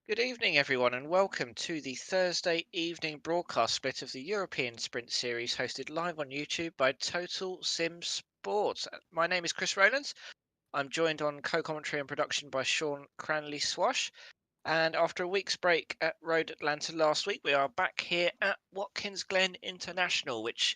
Good evening, everyone, and welcome to the Thursday evening broadcast split of the European Sprint Series hosted live on YouTube by Total Sim Sports. My name is Chris Rowlands. I'm joined on co-commentary and production by Sean Cranley Swash. And after a week's break at Road Atlanta last week, we are back here at Watkins Glen International, which,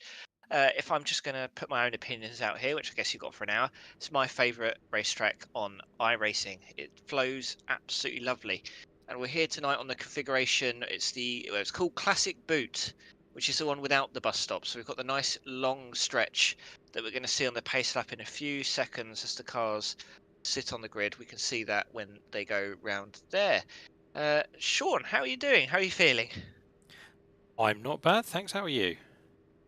if I'm just going to put my own opinions out here, which I guess you've got for an hour, it's my favourite racetrack on iRacing. It flows absolutely lovely. And we're here tonight on the configuration. It's called Classic Boot, which is the one without the bus stop. So we've got the nice long stretch that we're going to see on the pace lap in a few seconds as the cars sit on the grid. We can see that when they go round there. Sean, how are you doing? How are you feeling? I'm not bad, thanks. How are you?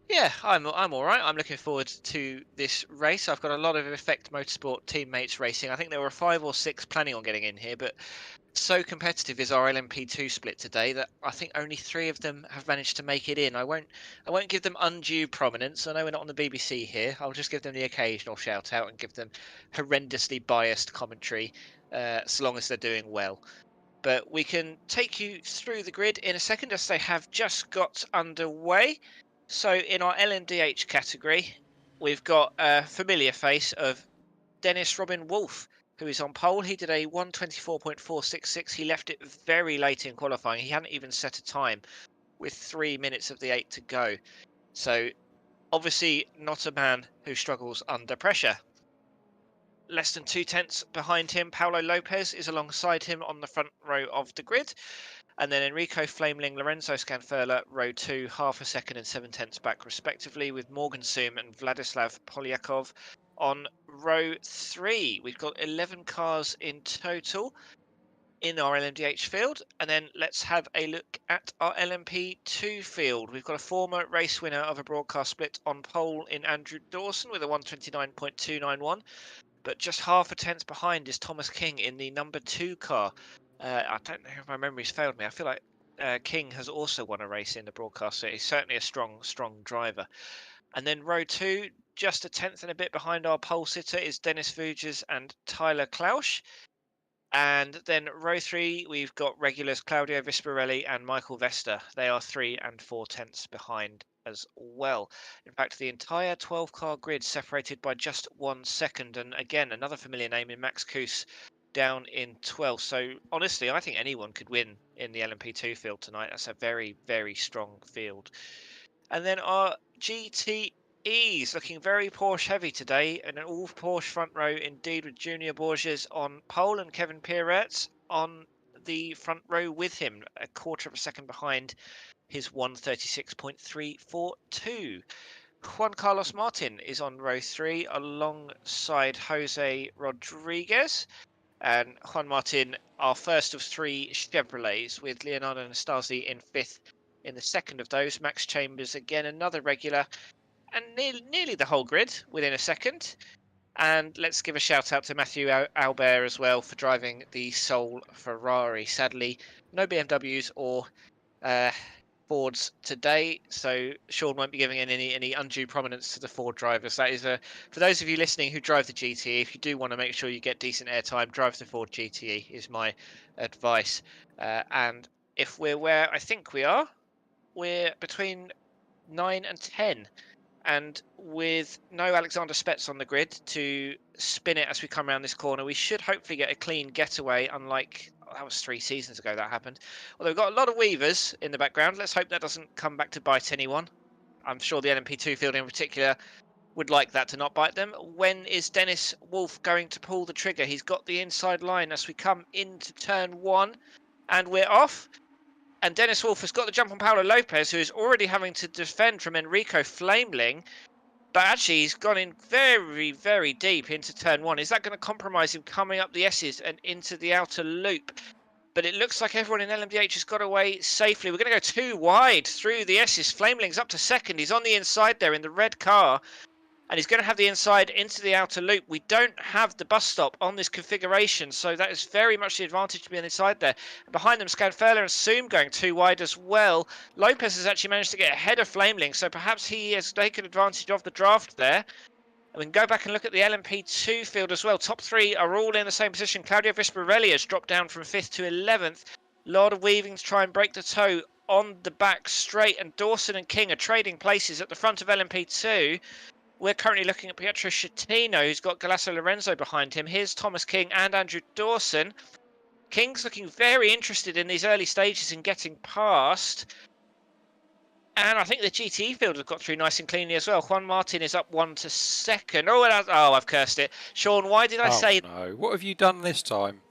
Yeah, I'm all right. I'm looking forward to this race. I've got a lot of Effect Motorsport teammates racing. I think there were 5 or 6 planning on getting in here, but so competitive is our LMP2 split today that I think only 3 of them have managed to make it in. I won't give them undue prominence. I know we're not on the BBC here. I'll just give them the occasional shout out and give them horrendously biased commentary, so long as they're doing well. But we can take you through the grid in a second as they have just got underway. So in our LMDh category, we've got a familiar face of Dennis Robin Wolf, who is on pole. He did a 1:24.466. He left it very late in qualifying. He hadn't even set a time with 3 minutes of the 8 to go. So obviously not a man who struggles under pressure. Less than 2 tenths behind him, Paulo Lopez is alongside him on the front row of the grid. And then Enrico Flameling, Lorenzo Scanfurla, row 2, half a second and 7 tenths back respectively, with Morgan Soom and Vladislav Polyakov on row 3. We've got 11 cars in total in our LMDh field. And then let's have a look at our LMP2 field. We've got a former race winner of a broadcast split on pole in Andrew Dawson with a 1:29.291. But just half a tenth behind is Thomas King in the number 2 car. I don't know if my memory's failed me. I feel like King has also won a race in the broadcast, so he's certainly a strong driver. And then row 2, just a tenth and a bit behind our pole sitter is Dennis Vujas and Tyler Klausch. And then row 3, we've got regulars Claudio Visparelli and Michael Vesta. They are 3 and 4 tenths behind as well. In fact, the entire 12-car grid separated by just 1 second. And again, another familiar name in Max Kuss down in 12th. So honestly, I think anyone could win in the LMP2 field tonight. That's a very, very strong field. And then our GTEs looking very Porsche heavy today, and an all Porsche front row indeed, with Junior Borges on pole and Kevin Pierretz on the front row with him, a quarter of a second behind his 1:36.342. Juan Carlos Martin is on row 3 alongside Jose Rodriguez. And Juan Martin, our first of 3 Chevrolets, with Leonardo Nastasi in 5th in the second of those. Max Chambers, again, another regular, and nearly the whole grid within a second. And let's give a shout out to Matthew Albert as well for driving the sole Ferrari. Sadly, no BMWs or Fords today, so Sean won't be giving any undue prominence to the Ford drivers. That is for those of you listening who drive the GTE, if you do want to make sure you get decent airtime, drive the Ford GTE is my advice. And if we're where I think we are, we're between 9 and 10. And with no Alexander Spets on the grid to spin it as we come around this corner, we should hopefully get a clean getaway, unlike that was 3 seasons ago that happened. Although we've got a lot of weavers in the background. Let's hope that doesn't come back to bite anyone. I'm sure the LMP2 field in particular would like that to not bite them. When is Dennis Wolf going to pull the trigger? He's got the inside line as we come into turn 1, and we're off. And Dennis Wolf has got the jump on Paulo Lopez, who is already having to defend from Enrico Flameling. But actually, he's gone in very, very deep into turn 1. Is that going to compromise him coming up the S's and into the outer loop? But it looks like everyone in LMDh has got away safely. We're going to go too wide through the S's. Flameling's up to second. He's on the inside there in the red car. And he's going to have the inside into the outer loop. We don't have the bus stop on this configuration, so that is very much the advantage to be on the inside there. And behind them, Scanfurla and Soom going too wide as well. Lopez has actually managed to get ahead of Flameling, so perhaps he has taken advantage of the draft there. And we can go back and look at the LMP2 field as well. Top 3 are all in the same position. Claudio Visparelli has dropped down from 5th to 11th. A lot of weaving to try and break the toe on the back straight, and Dawson and King are trading places at the front of LMP2. We're currently looking at Pietro Schettino, who's got Galasso Lorenzo behind him. Here's Thomas King and Andrew Dawson. King's looking very interested in these early stages in getting past. And I think the GTE field have got through nice and cleanly as well. Juan Martin is up 1 to 2nd. Oh, I've cursed it. Sean, why did I say... no, what have you done this time?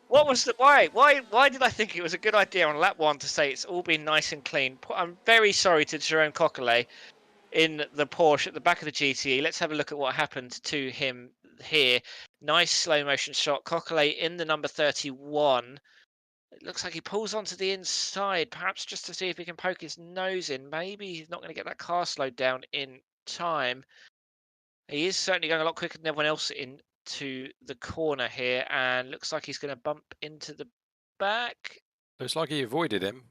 What was the... Why did I think it was a good idea on lap 1 to say it's all been nice and clean? I'm very sorry to Jerome Coquelet in the Porsche at the back of the GTE. Let's have a look at what happened to him here. Nice slow motion shot. Coquelet in the number 31. It looks like he pulls onto the inside, perhaps just to see if he can poke his nose in. Maybe he's not going to get that car slowed down in time. He is certainly going a lot quicker than everyone else into the corner here, and looks like he's going to bump into the back. Looks like he avoided him.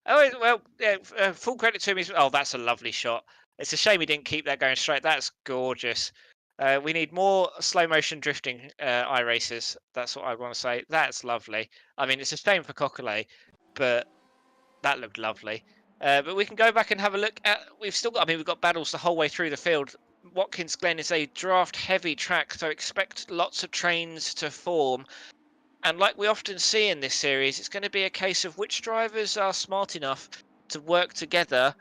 Oh, well, yeah, full credit to him. Oh, that's a lovely shot. It's a shame he didn't keep that going straight. That's gorgeous. We need more slow motion drifting iRacers. That's what I want to say. That's lovely. I mean, it's a shame for Coquelet, but that looked lovely. But we can go back and have a look at... We've still got... I mean, we've got battles the whole way through the field. Watkins Glen is a draft-heavy track, so expect lots of trains to form. And like we often see in this series, it's going to be a case of which drivers are smart enough to work together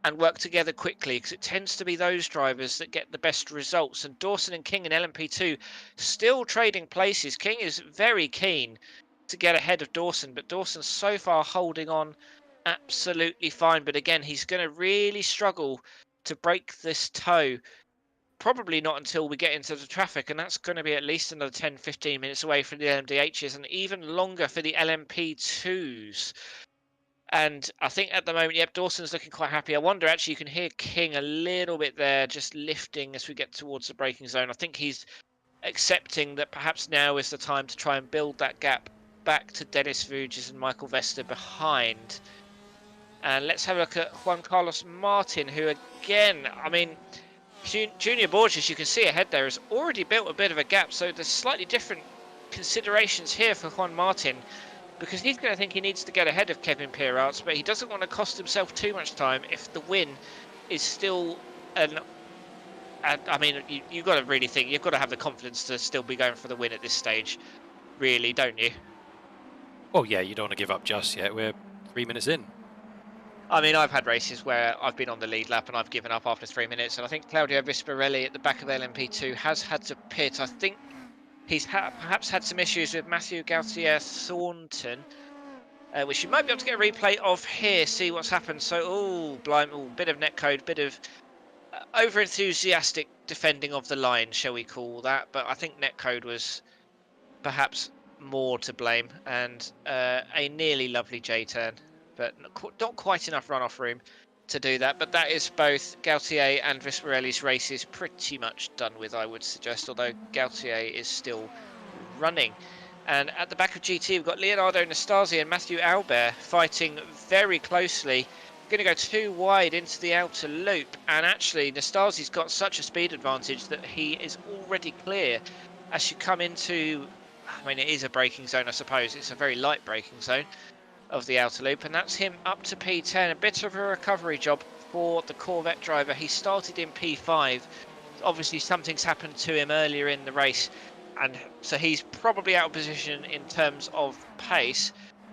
and work together quickly, because it tends to be those drivers that get the best results. And Dawson and King in LMP2 still trading places. King is very keen to get ahead of Dawson, but Dawson's so far holding on absolutely fine. But again, he's going to really struggle to break this toe. Probably not until we get into the traffic, and that's going to be at least another 10-15 minutes away from the LMDHs, and even longer for the LMP2s. And I think at the moment, yep, Dawson's looking quite happy. I wonder, actually, you can hear King a little bit there, just lifting as we get towards the braking zone. I think he's accepting that perhaps now is the time to try and build that gap back to Dennis Vujas and Michael Vester behind. And let's have a look at Juan Carlos Martin, who again, I mean, Junior Borges, you can see ahead there, has already built a bit of a gap. So there's slightly different considerations here for Juan Martin, because he's going to think he needs to get ahead of Kevin Pierarts, but he doesn't want to cost himself too much time if the win is still an... I mean, you've got to really think, you've got to have the confidence to still be going for the win at this stage, really, don't you? Well, yeah, you don't want to give up just yet. We're 3 minutes in. I mean, I've had races where I've been on the lead lap and I've given up after 3 minutes, and I think Claudio Visparelli at the back of LMP2 has had to pit. I think he's perhaps had some issues with Matthew Gautier Thornton, which you might be able to get a replay of here, see what's happened. So, bit of netcode, bit of over-enthusiastic defending of the line, shall we call that. But I think netcode was perhaps more to blame, and a nearly lovely J-turn, but not quite enough runoff room to do that. But that is both Gautier and Visparelli's races pretty much done with, I would suggest, although Gautier is still running. And at the back of GT, we've got Leonardo Nastasi and Matthew Albert fighting very closely. Going to go too wide into the outer loop, and actually Nastasi's got such a speed advantage that he is already clear as you come into... I mean, it is a braking zone, I suppose. It's a very light braking zone of the outer loop, and that's him up to P10. A bit of a recovery job for the Corvette driver. He started in P5. Obviously something's happened to him earlier in the race, and so he's probably out of position in terms of pace.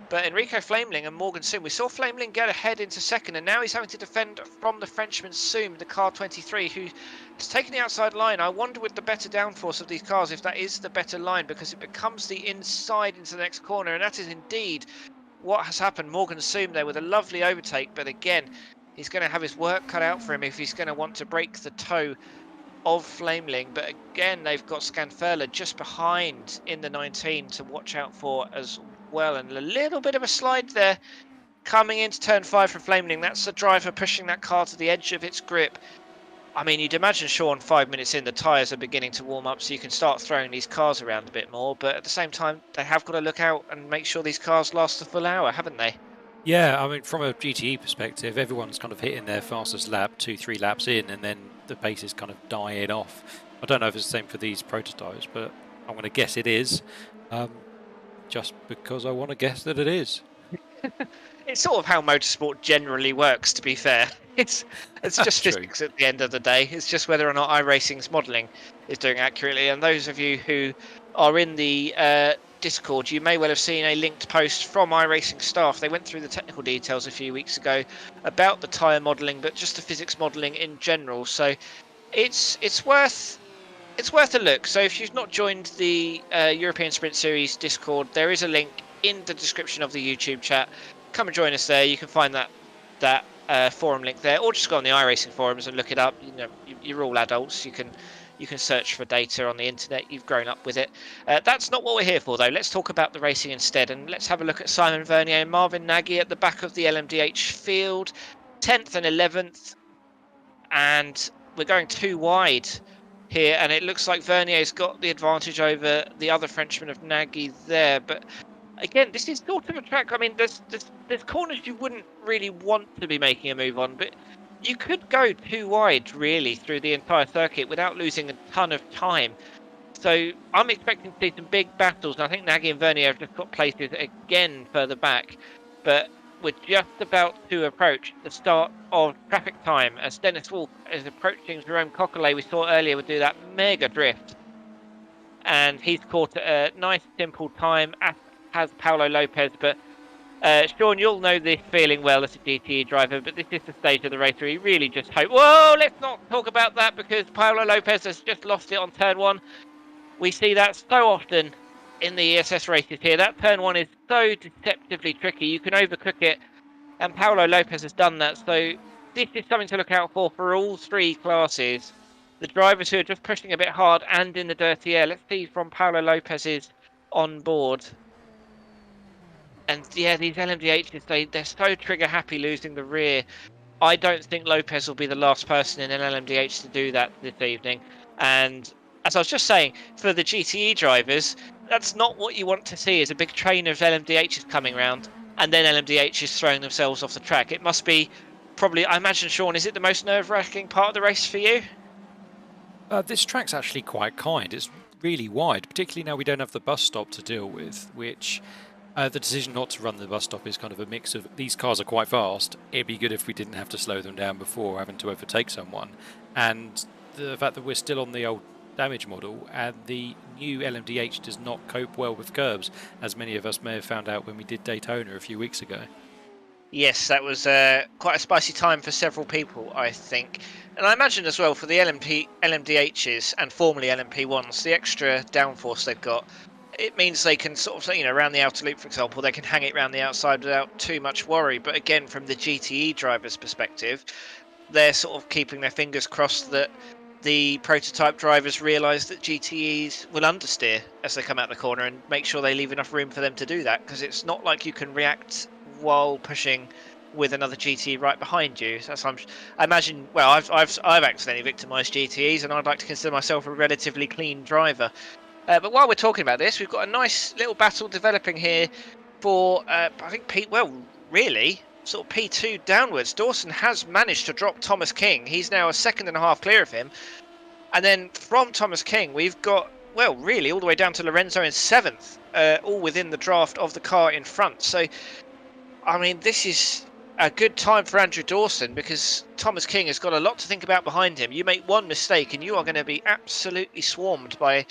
But Enrico Flameling and Morgan Soom, we saw Flameling get ahead into second, and now he's having to defend from the Frenchman Soom, the car 23, who has taken the outside line. I wonder with the better downforce of these cars if that is the better line, because it becomes the inside into the next corner, and that is indeed what has happened. Morgan Soom there with a lovely overtake, but again, he's going to have his work cut out for him if he's going to want to break the toe of Flameling. But again, they've got Scanfurla just behind in the 19 to watch out for as well, and a little bit of a slide there coming into turn 5 for Flameling. That's the driver pushing that car to the edge of its grip. I mean, you'd imagine, Sean, 5 minutes in, the tyres are beginning to warm up, so you can start throwing these cars around a bit more. But at the same time, they have got to look out and make sure these cars last a full hour, haven't they? Yeah, I mean, from a GTE perspective, everyone's kind of hitting their fastest lap 2-3 laps in, and then the pace is kind of dying off. I don't know if it's the same for these prototypes, but I'm going to guess it is, just because I want to guess that it is. It's sort of how motorsport generally works, to be fair. It's just True. physics at the end of the day. It's just whether or not iRacing's modelling is doing accurately. And those of you who are in the Discord, you may well have seen a linked post from iRacing staff. They went through the technical details a few weeks ago about the tyre modelling, but just the physics modelling in general. So it's worth a look. So if you've not joined the European Sprint Series Discord, there is a link in the description of the YouTube chat. Come and join us there. You can find that forum link there, or just go on the iRacing forums and look it up. You know, you're all adults. You can search for data on the internet. You've grown up with it. That's not what we're here for, though. Let's talk about the racing instead, and let's have a look at Simon Vernier and Marvin Nagy at the back of the LMDh field, 10th and 11th, and we're going too wide here, and it looks like Vernier's got the advantage over the other Frenchman of Nagy there. But again, this is sort of a track. I mean, there's corners you wouldn't really want to be making a move on, but you could go too wide really through the entire circuit without losing a ton of time. So I'm expecting to see some big battles. And I think Nagy and Vernier have just got places again further back, but we're just about to approach the start of traffic time as Dennis Wolf is approaching Jerome Coquelet. We saw earlier would do that mega drift, and he's caught at a nice simple time, as has Paulo Lopez. But Sean, you'll know this feeling well as a GTE driver, but this is the stage of the race where you really just hope, whoa, let's not talk about that, because Paulo Lopez has just lost it on turn 1. We see that so often in the ESS races here. That turn 1 is so deceptively tricky. You can overcook it, and Paulo Lopez has done that. So this is something to look out for all three classes. The drivers who are just pushing a bit hard and in the dirty air. Let's see from Paulo Lopez's on board. And yeah, these LMDHs, they're so trigger happy losing the rear. I don't think Lopez will be the last person in an LMDH to do that this evening. And as I was just saying, for the GTE drivers, that's not what you want to see, is a big train of LMDHs coming around and then LMDHs throwing themselves off the track. It must be probably, I imagine, Sean, is it the most nerve-wracking part of the race for you? This track's actually quite kind. It's really wide, particularly now we don't have the bus stop to deal with, which the decision not to run the bus stop is kind of a mix of, these cars are quite fast, it'd be good if we didn't have to slow them down before having to overtake someone, and the fact that we're still on the old damage model, and the new LMDh does not cope well with curbs, as many of us may have found out when we did Daytona a few weeks ago. Yes, that was quite a spicy time for several people, I think. And I imagine as well for the LMDHs and formerly LMP1s, the extra downforce they've got, it means they can sort of, around the outer loop, for example, they can hang it around the outside without too much worry. But again, from the GTE driver's perspective, they're sort of keeping their fingers crossed that the prototype drivers realise that GTEs will understeer as they come out the corner and make sure they leave enough room for them to do that, because it's not like you can react while pushing with another GTE right behind you. So I imagine, well, I've accidentally victimised GTEs, and I'd like to consider myself a relatively clean driver. But while we're talking about this, we've got a nice little battle developing here for, I think, really, sort of P2 downwards. Dawson has managed to drop Thomas King. He's now a second and a half clear of him. And then from Thomas King, we've got, well, really, all the way down to Lorenzo in 7th, all within the draft of the car in front. So, I mean, this is a good time for Andrew Dawson, because Thomas King has got a lot to think about behind him. You make one mistake and you are going to be absolutely swarmed by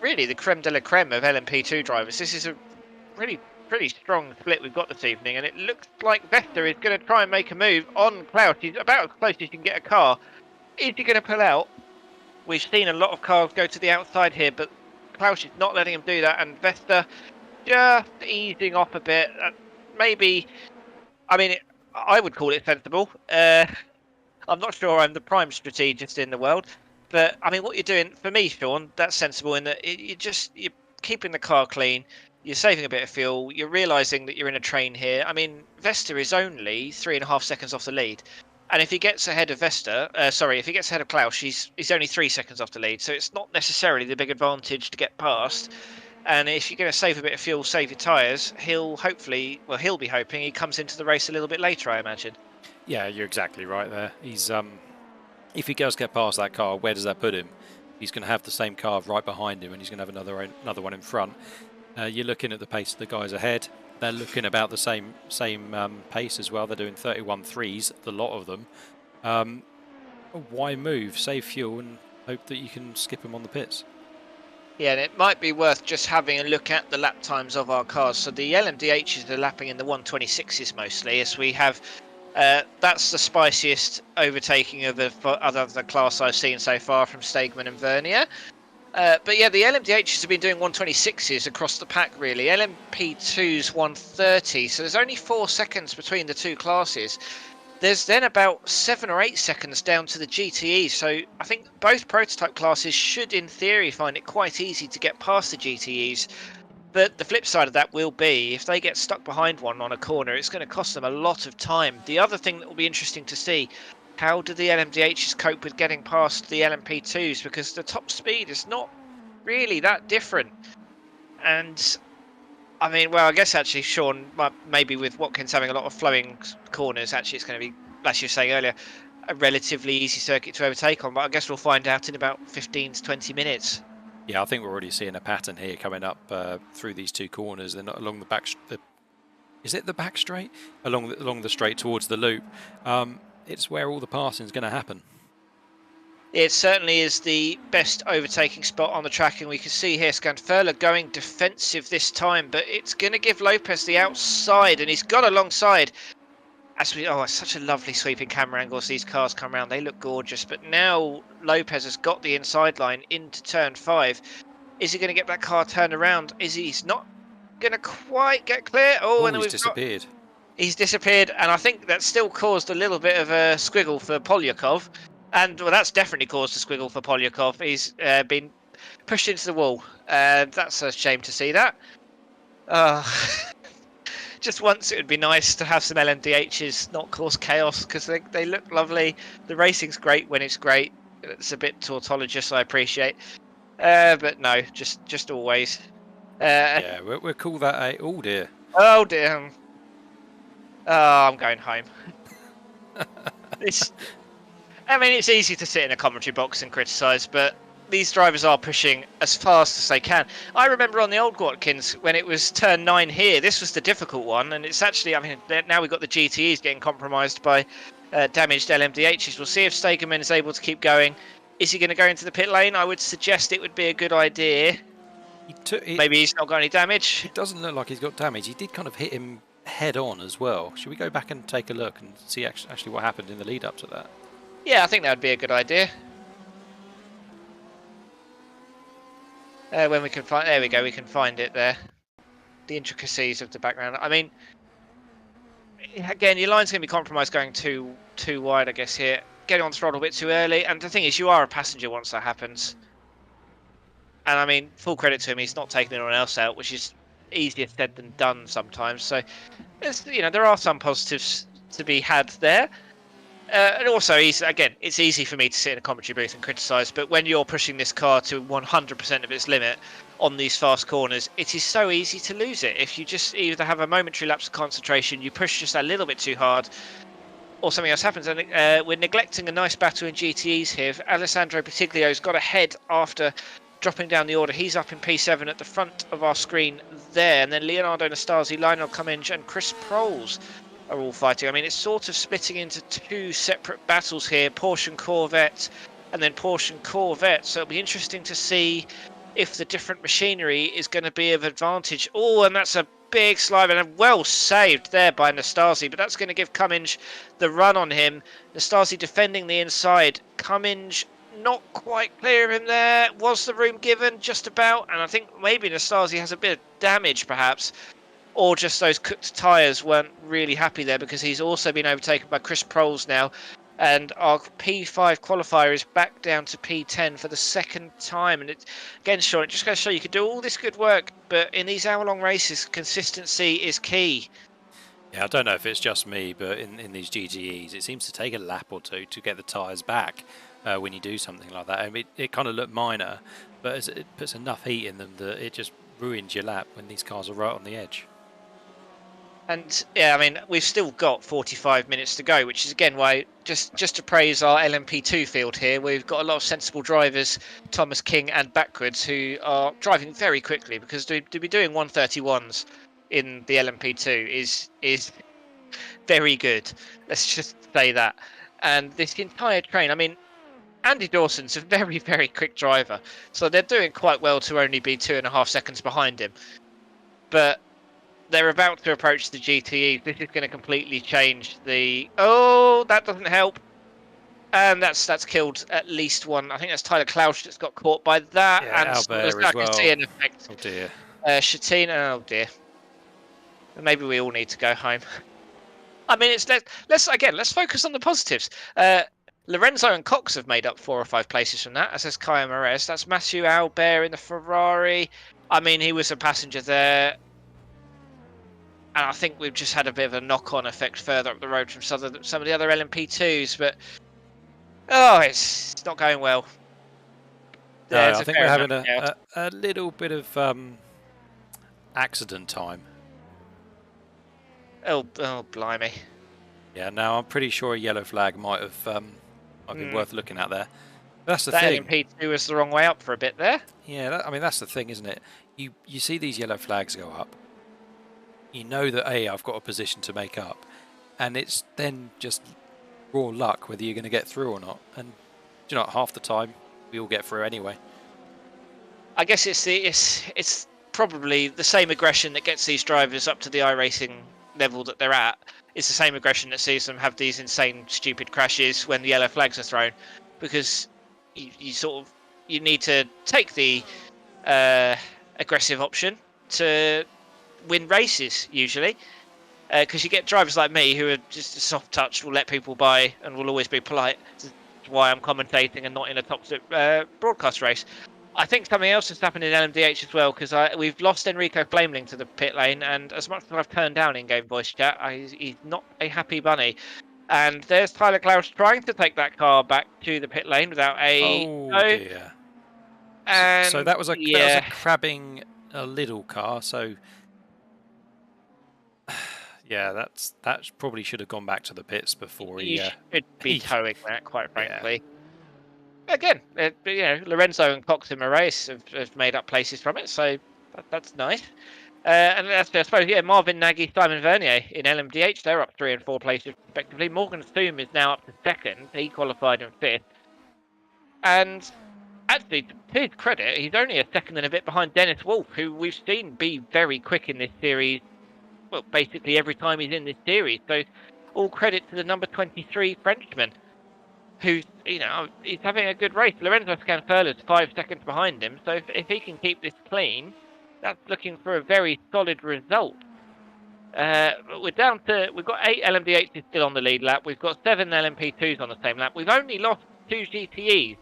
really the creme de la creme of LMP2 drivers. This is a really pretty strong split we've got this evening, and it looks like Vesta is going to try and make a move on Klaus. He's about as close as you can get a car. Is he going to pull out? We've seen a lot of cars go to the outside here, but Klaus is not letting him do that, and Vesta just easing off a bit. Maybe, I mean, I would call it sensible. I'm not sure I'm the prime strategist in the world, but I mean, what you're doing, for me, Sean, that's sensible in that you're keeping the car clean, you're saving a bit of fuel, you're realising that you're in a train here. I mean, Vesta is only 3.5 seconds off the lead, and if he gets ahead of if he gets ahead of Klaus, he's only 3 seconds off the lead, so it's not necessarily the big advantage to get past. And if you're going to save a bit of fuel, save your tyres, he'll be hoping he comes into the race a little bit later, I imagine. Yeah, you're exactly right there. He's if he does get past that car, where does that put him? He's going to have the same car right behind him, and he's going to have another one in front. You're looking at the pace of the guys ahead. they're looking about the same pace as well. They're doing 31.3s, the lot of them. Why move? Save fuel and hope that you can skip them on the pits. Yeah, and it might be worth just having a look at the lap times of our cars. So the LMDHs are lapping in the 126s mostly, as we have. That's the spiciest overtaking of the other class I've seen so far from Stegman and Vernier. But yeah, the LMDHs have been doing 126s across the pack, really. LMP2's 130, so there's only 4 seconds between the two classes. There's then about 7 or 8 seconds down to the GTE, so I think both prototype classes should, in theory, find it quite easy to get past the GTEs. But the flip side of that will be, if they get stuck behind one on a corner, it's going to cost them a lot of time. The other thing that will be interesting to see, how do the LMDHs cope with getting past the LMP2s? Because the top speed is not really that different. And I mean, well, I guess actually, Sean, maybe with Watkins having a lot of flowing corners, actually it's going to be, as you were saying earlier, a relatively easy circuit to overtake on. But I guess we'll find out in about 15 to 20 minutes. Yeah, I think we're already seeing a pattern here coming up through these two corners. They're not along the back. Is it the back straight? Along the straight towards the loop. It's where all the passing is going to happen. It certainly is the best overtaking spot on the track, and we can see here Scandfurla going defensive this time, but it's going to give Lopez the outside, and he's got alongside. It's such a lovely sweeping camera angle as these cars come around. They look gorgeous, but now Lopez has got the inside line into turn 5. Is he going to get that car turned around? He's not going to quite get clear. And he's disappeared. He's disappeared, and I think that still caused a little bit of a squiggle for Polyakov. And well, that's definitely caused a squiggle for Polyakov. He's been pushed into the wall. That's a shame to see that. Just once it would be nice to have some LMDHs not cause chaos, because they look lovely. The racing's great when it's great. It's a bit tautologous, I appreciate. But no, just always. Yeah, we'll call that a... Oh dear. Oh dear. Oh, I'm going home. It's easy to sit in a commentary box and criticise, but these drivers are pushing as fast as they can. I remember on the old Watkins, when it was turn 9 here, this was the difficult one, and it's actually, now we've got the GTEs getting compromised by damaged LMDHs. We'll see if Stegemann is able to keep going. Is he going to go into the pit lane? I would suggest it would be a good idea. Maybe he's not got any damage. It doesn't look like he's got damage. He did kind of hit him head on as well. Should we go back and take a look and see actually what happened in the lead up to that? Yeah, I think that would be a good idea. When we can find, there we go, we can find it there. The intricacies of the background. I mean, again, your line's going to be compromised going too wide, I guess, here. Getting on the throttle a bit too early. And the thing is, you are a passenger once that happens. And I mean, full credit to him, he's not taking anyone else out, which is easier said than done sometimes. So, there are some positives to be had there. And also, it's easy for me to sit in a commentary booth and criticise, but when you're pushing this car to 100% of its limit on these fast corners, it is so easy to lose it. If you just either have a momentary lapse of concentration, you push just a little bit too hard, or something else happens. And we're neglecting a nice battle in GTEs here. Alessandro Patiglio's got ahead after dropping down the order. He's up in P7 at the front of our screen there. And then Leonardo Nastasi, Lionel Cummings and Chris Proles are all fighting. I mean, it's sort of splitting into 2 separate battles here, Porsche and Corvette, and then Porsche and Corvette. So it'll be interesting to see if the different machinery is going to be of advantage. Oh, and that's a big slide, and well saved there by Nastasi, but that's going to give Cummings the run on him. Nastasi defending the inside. Cummings not quite clear of him there. Was the room given? Just about. And I think maybe Nastasi has a bit of damage, perhaps. Or just those cooked tyres weren't really happy there, because he's also been overtaken by Chris Proles now. And our P5 qualifier is back down to P10 for the second time. And again, Sean, it just goes to show you can do all this good work, but in these hour-long races, consistency is key. Yeah, I don't know if it's just me, but in these GTEs, it seems to take a lap or two to get the tyres back when you do something like that. I mean, it kind of looked minor, but it puts enough heat in them that it just ruins your lap when these cars are right on the edge. And yeah, I mean, we've still got 45 minutes to go, which is again why just to praise our LMP2 field here. We've got a lot of sensible drivers, Thomas King and backwards, who are driving very quickly, because to be doing 131s in the LMP2 is very good. Let's just say that. And this entire train, I mean, Andy Dawson's a very, very quick driver, so they're doing quite well to only be 2.5 seconds behind him. But they're about to approach the GTE. This is going to completely change the... Oh, that doesn't help. And that's killed at least one. I think that's Tyler Klausch that's got caught by that. Yeah, and Albert as well. I can see an effect. Oh dear. Shatina, oh dear. Maybe we all need to go home. I mean, let's focus on the positives. Lorenzo and Cox have made up 4 or 5 places from that, as has Kaya Mares. That's Mathieu Albert in the Ferrari. I mean, he was a passenger there. And I think we've just had a bit of a knock-on effect further up the road from some of the other LMP2s. But, oh, it's not going well. No, I think we're having a little bit of accident time. Oh, blimey. Yeah, now I'm pretty sure a yellow flag might have been worth looking at there. That's the thing. That LMP2 was the wrong way up for a bit there. Yeah, I mean, that's the thing, isn't it? You see these yellow flags go up. You know that, I've got a position to make up. And it's then just raw luck whether you're going to get through or not. And, you know, half the time, we all get through anyway. I guess it's probably the same aggression that gets these drivers up to the iRacing level that they're at. It's the same aggression that sees them have these insane, stupid crashes when the yellow flags are thrown, because you need to take the aggressive option to win races usually, because you get drivers like me who are just a soft touch, will let people by and will always be polite. That's why I'm commentating and not in a top broadcast race. I think something else has happened in LMDh as well, because we've lost Enrico Flameling to the pit lane, and as much as I've turned down in-game voice chat, he's not a happy bunny. And there's Tyler Klausch trying to take that car back to the pit lane without a... Oh, dear. And so that was a crabbing a little car, so... Yeah, that probably should have gone back to the pits before he... should be towing that, quite frankly. Yeah. Again, Lorenzo and Cox and Marais have made up places from it, so that's nice. And I suppose, Marvin Nagy, Simon Vernier in LMDh, they're up 3 and 4 places respectively. Morgan Soom is now up to 2nd. He qualified in 5th. And actually, to his credit, he's only a second and a bit behind Dennis Wolf, who we've seen be very quick in this series. Well, basically every time he's in this series. So all credit to the number 23 Frenchman, who's, he's having a good race. Lorenzo Scanfurla's 5 seconds behind him. So if he can keep this clean, that's looking for a very solid result. We've got 8 LMDHs still on the lead lap. We've got 7 LMP2s on the same lap. We've only lost 2 GTEs,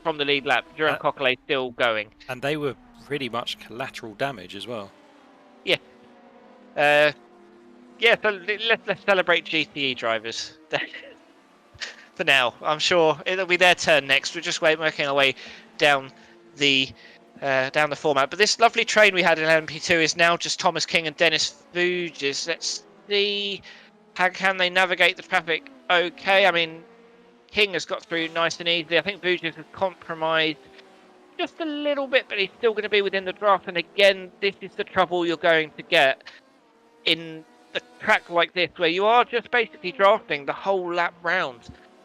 from the lead lap. Jerome Coquelet still going. And they were pretty much collateral damage as well. Yeah. So let's celebrate GTE drivers. For now, I'm sure it'll be their turn next. We're just working our way down the format. But this lovely train we had in LMP2 is now just Thomas King and Dennis Fuges. Let's see, how can they navigate the traffic? Okay, I mean, King has got through nice and easily. I think Fuges has compromised just a little bit, but he's still going to be within the draft. And again, this is the trouble you're going to get in a track like this, where you are just basically drafting the whole lap round.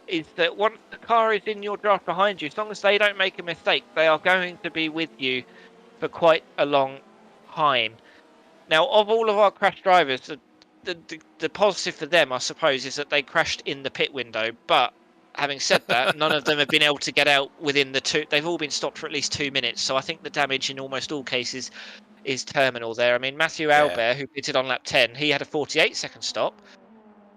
Is that once the car is in your draft behind you, as long as they don't make a mistake, they are going to be with you for quite a long time. Now, of all of our crash drivers, the positive for them, I suppose, is that they crashed in the pit window. But having said that, none of them have been able to get out within the 2. They've all been stopped for at least 2 minutes. So I think the damage in almost all cases is terminal there. I mean, Mathieu Albert, who pitted on lap 10, he had a 48-second stop.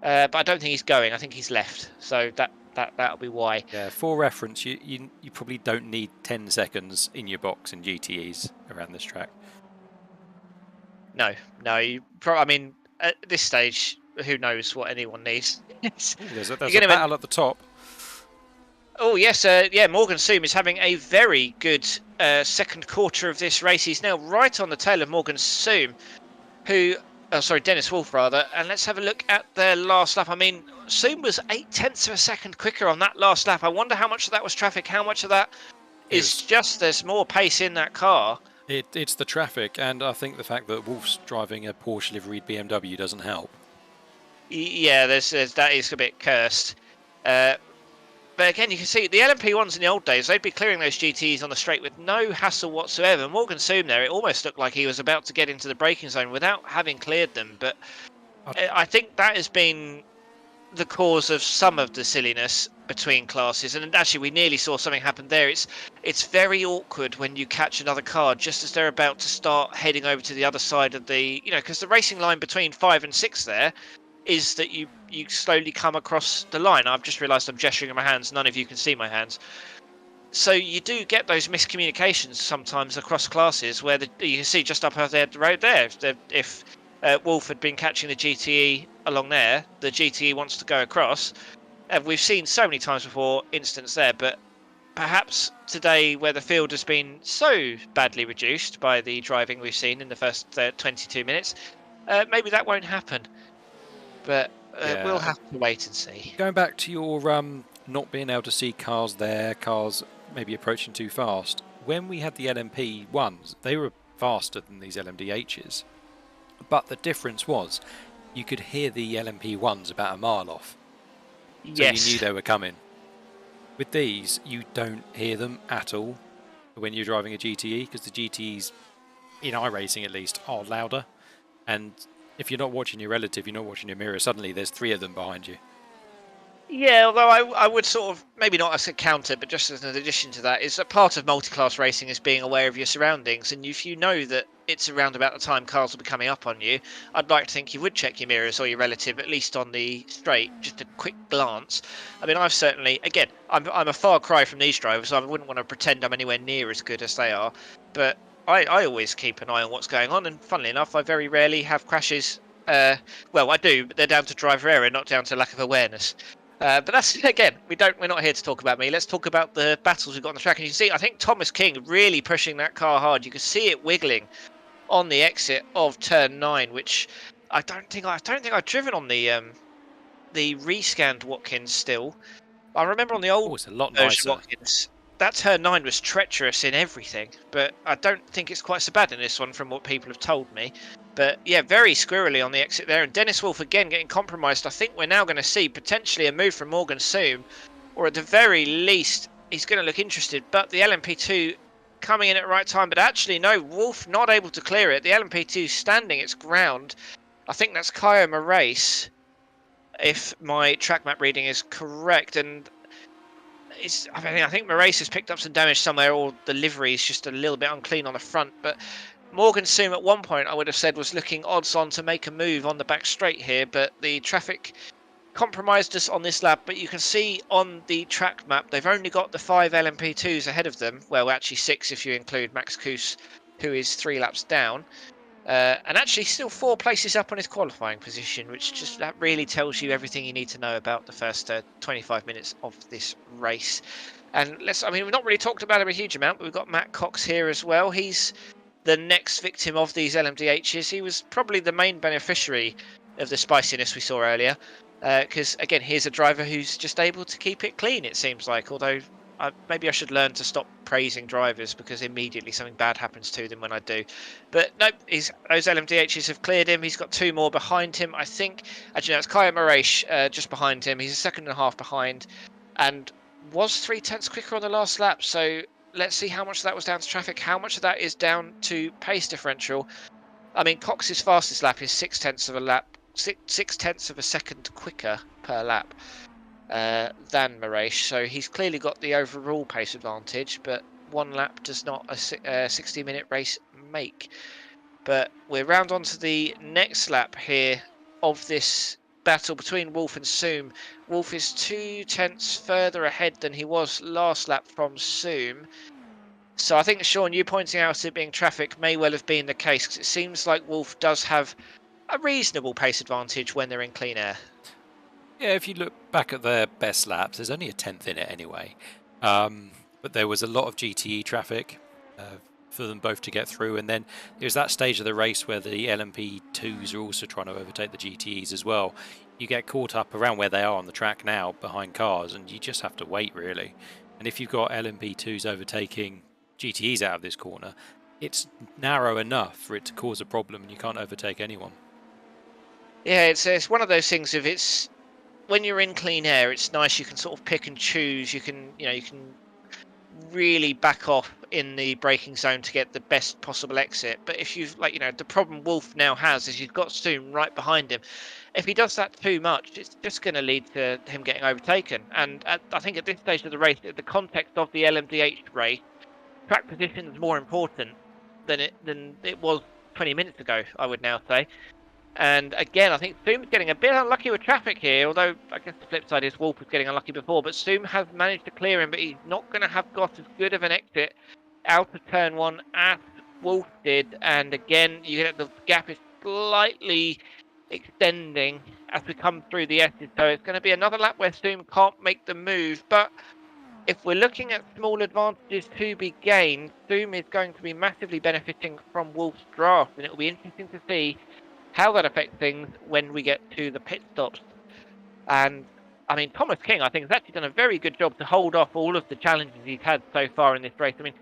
But I don't think he's going. I think he's left. So that'll be why. Yeah, for reference, you probably don't need 10 seconds in your box in GTEs around this track. No. I mean, at this stage, who knows what anyone needs. There's a battle at the top. Oh, yes. Morgan Soom is having a very good second quarter of this race. He's now right on the tail of Morgan Soom, Dennis Wolf, rather. And let's have a look at their last lap. I mean, Soom was 0.8 of a second quicker on that last lap. I wonder how much of that was traffic, how much of that is just there's more pace in that car. It's the traffic, and I think the fact that Wolf's driving a Porsche liveried BMW doesn't help. Yeah, there's that is a bit cursed. But again, you can see the LMP ones in the old days, they'd be clearing those GTs on the straight with no hassle whatsoever. Morgan Soom there, it almost looked like he was about to get into the braking zone without having cleared them. But I think that has been the cause of some of the silliness between classes. And actually, we nearly saw something happen there. It's very awkward when you catch another car just as they're about to start heading over to the other side of the, because the racing line between 5 and 6 there is that you slowly come across the line. I've just realised I'm gesturing with my hands. None of you can see my hands. So you do get those miscommunications sometimes across classes where you can see just up there the road there. If Wolf had been catching the GTE along there, the GTE wants to go across. And we've seen so many times before instance there, but perhaps today where the field has been so badly reduced by the driving we've seen in the first 22 minutes, maybe that won't happen. But we'll have to wait and see. Going back to your not being able to see cars there, cars maybe approaching too fast. When we had the LMP ones, they were faster than these LMDHs. But the difference was you could hear the LMP ones about a mile off. So Yes. you knew they were coming. With these, you don't hear them at all when you're driving a GTE, because the GTEs, in iRacing at least, are louder. And if you're not watching your relative, you're not watching your mirror, suddenly there's 3 of them behind you. Yeah, although I would sort of, maybe not as a counter, but just as an addition to that, is that part of multi-class racing is being aware of your surroundings. And if you know that it's around about the time cars will be coming up on you, I'd like to think you would check your mirrors or your relative, at least on the straight, just a quick glance. I mean, I've certainly, again, I'm a far cry from these drivers, so I wouldn't want to pretend I'm anywhere near as good as they are. But I always keep an eye on what's going on. And funnily enough, I very rarely have crashes. Well, I do, but they're down to driver error, not down to lack of awareness. But that's, again, we're not here to talk about me. Let's talk about the battles we've got on the track. And you can see, I think Thomas King really pushing that car hard. You can see it wiggling on the exit of turn 9, which I don't think I've driven on the rescanned Watkins still. I remember on the old it's a lot version nicer. Watkins, that turn 9 was treacherous in everything, but I don't think it's quite so bad in this one from what people have told me. But yeah, very squirrely on the exit there. And Dennis Wolf again getting compromised. I think we're now going to see potentially a move from Morgan Soom, or at the very least, he's going to look interested. But the LMP2 coming in at the right time. But actually, no, Wolf not able to clear it. The LMP2 standing its ground. I think that's Kyo Moraes, if my track map reading is correct. And I think Moraes has picked up some damage somewhere, or the livery is just a little bit unclean on the front. But Morgan Soom at one point, I would have said, was looking odds on to make a move on the back straight here, but the traffic compromised us on this lap. But you can see on the track map, they've only got the 5 LMP2s ahead of them. Well, actually 6 if you include Max Koos, who is 3 laps down. And actually still 4 places up on his qualifying position, which that really tells you everything you need to know about the first 25 minutes of this race. And we've not really talked about him a huge amount, but we've got Matt Cox here as well. He's the next victim of these LMDHs. He was probably the main beneficiary of the spiciness we saw earlier, because again, here's a driver who's just able to keep it clean, it seems like, although maybe I should learn to stop praising drivers, because immediately something bad happens to them when I do. But nope, those LMDHs have cleared him. He's got 2 more behind him, I think. Actually, no, it's Kyo Moraes just behind him. He's a second and a half behind, and was 0.3 quicker on the last lap. So let's see how much of that was down to traffic, how much of that is down to pace differential. I mean, Cox's fastest lap is 0.6 of a lap, 0.6 of a second quicker per lap than Moraes. So he's clearly got the overall pace advantage, but 1 lap does not a 60-minute race make. But we're round on to the next lap here of this battle between Wolf and Soom. Wolf is 0.2 further ahead than he was last lap from Soom. So I think, Sean, you pointing out it being traffic may well have been the case, because it seems like Wolf does have a reasonable pace advantage when they're in clean air. Yeah, if you look back at their best laps, there's only a 10th in it anyway. But there was a lot of GTE traffic for them both to get through. And then there's that stage of the race where the LMP2s are also trying to overtake the GTEs as well. You get caught up around where they are on the track now behind cars, and you just have to wait, really. And if you've got LMP2s overtaking GTEs out of this corner, it's narrow enough for it to cause a problem, and you can't overtake anyone. Yeah, it's one of those things. If it's when you're in clean air, it's nice. You can sort of pick and choose. You can really back off in the braking zone to get the best possible exit. But if you've the problem Wolf now has is you've got Soom right behind him. If he does that too much, it's just going to lead to him getting overtaken. And I think at this stage of the race, the context of the LMDh race, track position is more important than it was 20 minutes ago, I would now say. And again, I think Soom's getting a bit unlucky with traffic here, although I guess the flip side is Wolf was getting unlucky before, but Soom has managed to clear him, but he's not going to have got as good of an exit out of turn one as Wolf did. And again, you get the gap is slightly extending as we come through the S's, so it's going to be another lap where Soom can't make the move. But if we're looking at small advantages to be gained, Soom is going to be massively benefiting from Wolf's draft, and it will be interesting to see how that affects things when we get to the pit stops. And I mean, Thomas King, I think, has actually done a very good job to hold off all of the challenges he's had so far in this race. I mean,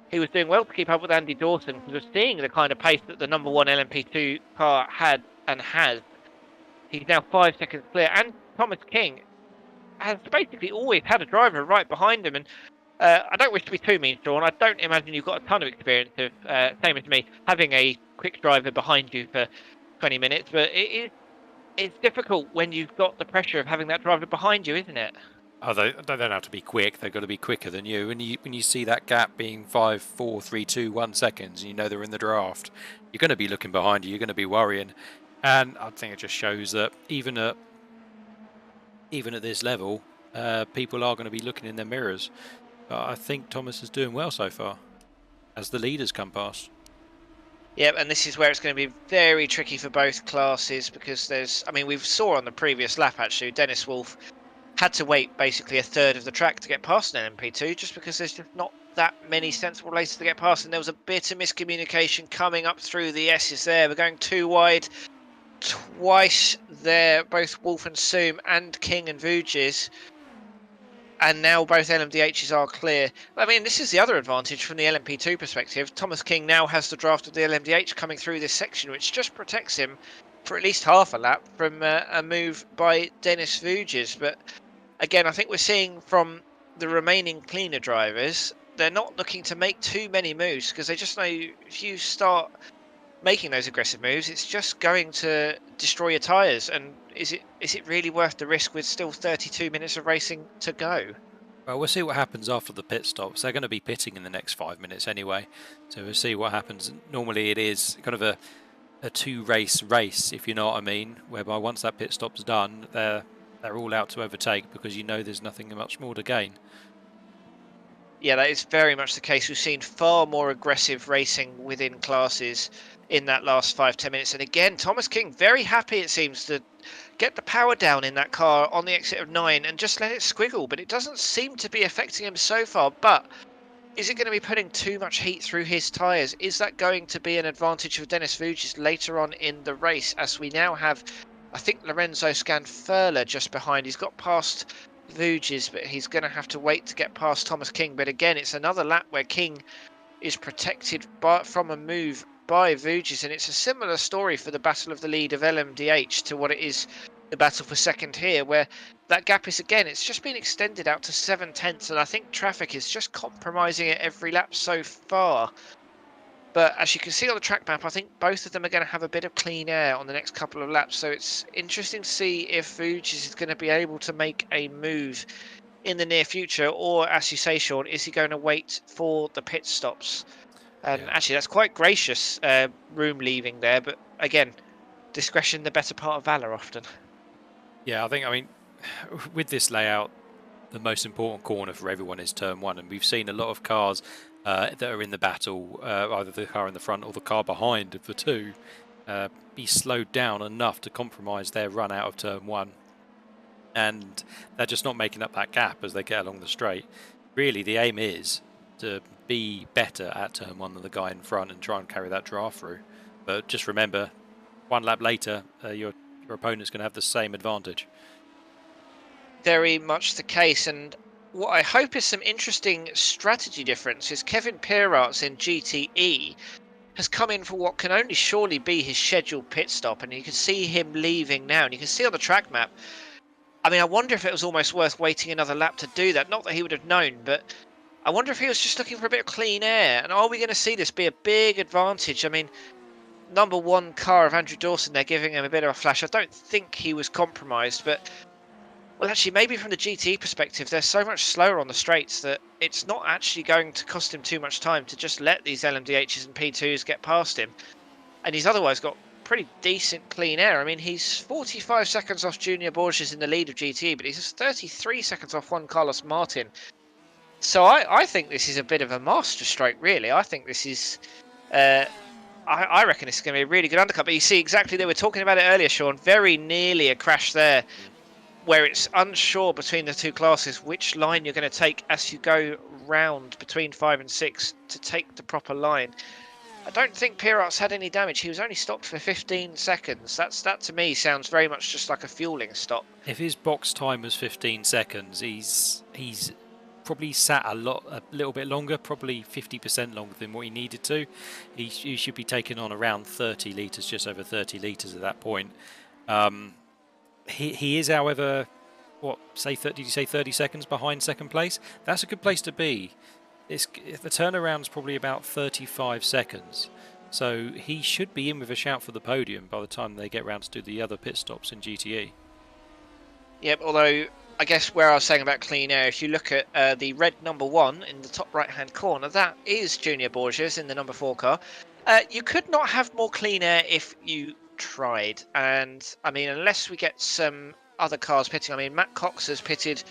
he was doing well to keep up with Andy Dawson because we're seeing the kind of pace that the number one LMP2 car had and has. He's now 5 seconds clear, and Thomas King has basically always had a driver right behind him. And I don't wish to be too mean, Sean. I don't imagine you've got a ton of experience of, same as me, having a quick driver behind you for 20 minutes, but it's difficult when you've got the pressure of having that driver behind you, isn't it? Oh, they don't have to be quick. They've got to be quicker than you. When you see that gap being 5, 4, 3, 2, 1 seconds, and you know they're in the draft, you're going to be looking behind you. You're going to be worrying, and I think it just shows that even at this level, people are going to be looking in their mirrors. But I think Thomas is doing well so far, as the leaders come past. Yep, and this is where it's going to be very tricky for both classes because we saw on the previous lap actually, Dennis Wolf had to wait basically a third of the track to get past an LMP2 just because there's just not that many sensible races to get past, and there was a bit of miscommunication coming up through the S's there. We're going too wide twice there, both Wolf and Soom and King and Vujis. And now both LMDHs are clear. I mean, this is the other advantage from the LMP2 perspective. Thomas King now has the draft of the LMDH coming through this section, which just protects him for at least half a lap from a move by Dennis Vujis. But again, I think we're seeing from the remaining cleaner drivers, they're not looking to make too many moves because they just know if you start making those aggressive moves, it's just going to destroy your tyres. And is it really worth the risk with still 32 minutes of racing to go? Well, we'll see what happens after the pit stops. They're going to be pitting in the next 5 minutes anyway, so we'll see what happens. Normally it is kind of a two-race race, if you know what I mean, whereby once that pit stop's done, they're all out to overtake because you know there's nothing much more to gain. Yeah, that is very much the case. We've seen far more aggressive racing within classes in that last 5-10 minutes. And again, Thomas King very happy, it seems, to get the power down in that car on the exit of 9 and just let it squiggle. But it doesn't seem to be affecting him so far. But is it going to be putting too much heat through his tyres? Is that going to be an advantage for Dennis Vujis later on in the race, as we now have, I think, Lorenzo Scanfurla just behind? He's got past Vujis, but he's going to have to wait to get past Thomas King. But again, it's another lap where King is protected from a move by Vujis, and it's a similar story for the battle of the lead of LMDH to what it is the battle for second here, where that gap is, again, it's just been extended out to 7/10, and I think traffic is just compromising it every lap so far. But as you can see on the track map, I think both of them are going to have a bit of clean air on the next couple of laps. So it's interesting to see if Vujis is going to be able to make a move in the near future, or as you say, Sean, is he going to wait for the pit stops? And actually, that's quite gracious room leaving there. But again, discretion, the better part of valor often. Yeah, I mean, with this layout, the most important corner for everyone is turn 1. And we've seen a lot of cars that are in the battle, either the car in the front or the car behind of the two, be slowed down enough to compromise their run out of turn 1. And they're just not making up that gap as they get along the straight. Really, the aim is to be better at turn 1 than the guy in front and try and carry that draft through. But just remember, one lap later, your opponent's going to have the same advantage. Very much the case, and What I hope is some interesting strategy differences. Kevin Pierarts in GTE has come in for what can only surely be his scheduled pit stop, and you can see him leaving now, and you can see on the track map. I mean, I wonder if it was almost worth waiting another lap to do that. Not that he would have known, but I wonder if he was just looking for a bit of clean air. And are we going to see this be a big advantage? I mean, number one car of Andrew Dawson, they're giving him a bit of a flash. I don't think he was compromised, but well, actually, maybe from the GT perspective, they're so much slower on the straights that it's not actually going to cost him too much time to just let these LMDHs and P2s get past him. And he's otherwise got pretty decent clean air. I mean, he's 45 seconds off Junior Borges in the lead of GT, but he's 33 seconds off Juan Carlos Martin. So I think this is a bit of a masterstroke, really. I think this is... I reckon this is going to be a really good undercut. But you see exactly, they were talking about it earlier, Sean. Very nearly a crash there, where it's unsure between the two classes which line you're going to take as you go round between 5 and 6 to take the proper line. I don't think Pierarts had any damage. He was only stopped for 15 seconds. That to me sounds very much just like a fueling stop. If his box time was 15 seconds, he's probably sat a little bit longer, probably 50% longer than what he needed to. He should be taking on around 30 litres, just over 30 litres at that point. He is, however, did you say 30 seconds behind second place? That's a good place to be. The turnaround's probably about 35 seconds. So he should be in with a shout for the podium by the time they get round to do the other pit stops in GTE. Yep, although I guess where I was saying about clean air, if you look at the red number 1 in the top right-hand corner, that is Junior Borges in the number 4 car. You could not have more clean air if you tried. And, I mean, unless we get some other cars pitting. I mean, Matt Cox has pitted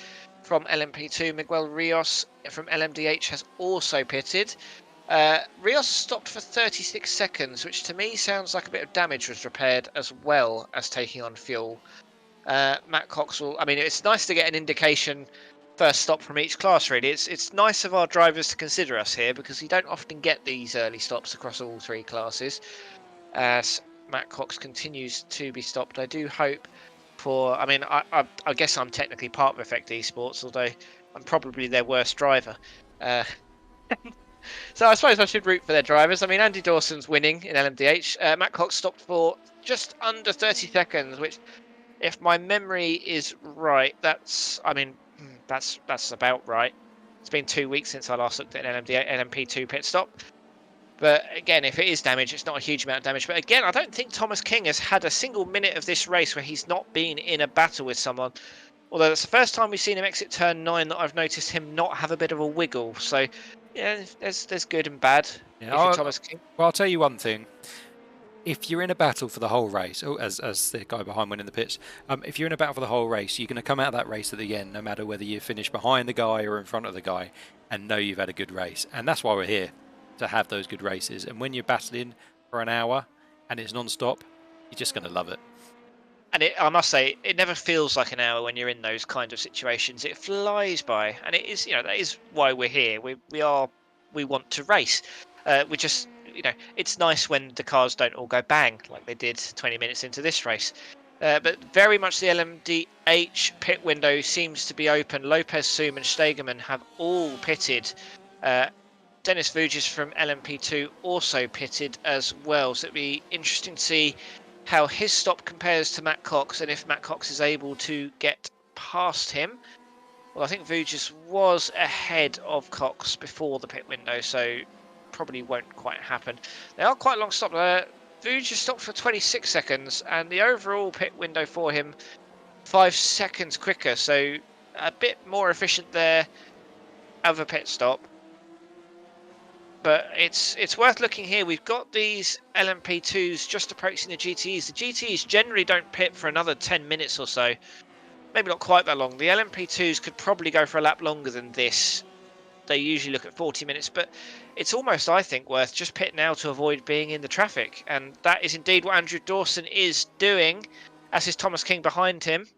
from LMP2. Miguel Rios from LMDh has also pitted. Rios stopped for 36 seconds, which to me sounds like a bit of damage was repaired as well as taking on fuel. Matt Cox will... I mean, it's nice to get an indication first stop from each class, really. It's nice of our drivers to consider us here because you don't often get these early stops across all 3 classes. As Matt Cox continues to be stopped, I do hope for... I mean, I guess I'm technically part of Effect Esports, although I'm probably their worst driver. So I suppose I should root for their drivers. I mean, Andy Dawson's winning in LMDh. Matt Cox stopped for just under 30 seconds, which, if my memory is right, that's about right. It's been 2 weeks since I last looked at an LMP2 pit stop. But again, if it is damage, it's not a huge amount of damage. But again, I don't think Thomas King has had a single minute of this race where he's not been in a battle with someone. Although that's the first time we've seen him exit turn 9 that I've noticed him not have a bit of a wiggle. So, yeah, there's good and bad. Yeah, Thomas King. Well, I'll tell you one thing. If you're in a battle for the whole race, as the guy behind went in the pits, if you're in a battle for the whole race, you're going to come out of that race at the end, no matter whether you finish behind the guy or in front of the guy, and know you've had a good race. And that's why we're here, to have those good races. And when you're battling for an hour and it's non-stop, you're just going to love it. And I must say, it never feels like an hour when you're in those kind of situations. It flies by, and it is, that is why we're here. We want to race. We just, it's nice when the cars don't all go bang like they did 20 minutes into this race. But very much the LMDh pit window seems to be open. Lopez, Soom, and Stegemann have all pitted. Dennis Vujic from LMP2 also pitted as well. So it'd be interesting to see how his stop compares to Matt Cox, and if Matt Cox is able to get past him. Well, I think Vujic was ahead of Cox before the pit window, so probably won't quite happen. They are quite long stop. Vujic stopped for 26 seconds, and the overall pit window for him 5 seconds quicker, so a bit more efficient there of a pit stop. But it's worth looking here. We've got these LMP2s just approaching the GTEs. The GTEs generally don't pit for another 10 minutes or so. Maybe not quite that long. The LMP2s could probably go for a lap longer than this. They usually look at 40 minutes, but it's almost, I think, worth just pitting now to avoid being in the traffic. And that is indeed what Andrew Dawson is doing, as is Thomas King behind him.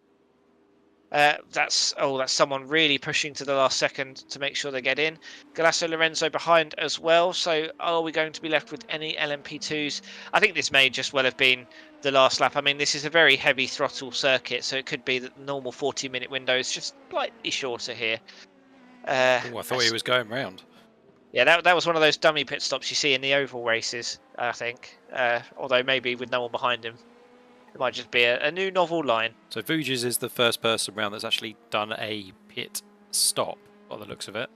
That's someone really pushing to the last second to make sure they get in. Galasso Lorenzo behind as well. So are we going to be left with any LMP2s? I think this may just well have been the last lap. I mean, this is a very heavy throttle circuit, so it could be that the normal 40-minute window is just slightly shorter here. Oh, I thought he was going round. Yeah, that was one of those dummy pit stops you see in the oval races, I think. Although maybe with no one behind him. It might just be a new novel line. So Vujic is the first person round that's actually done a pit stop, by the looks of it.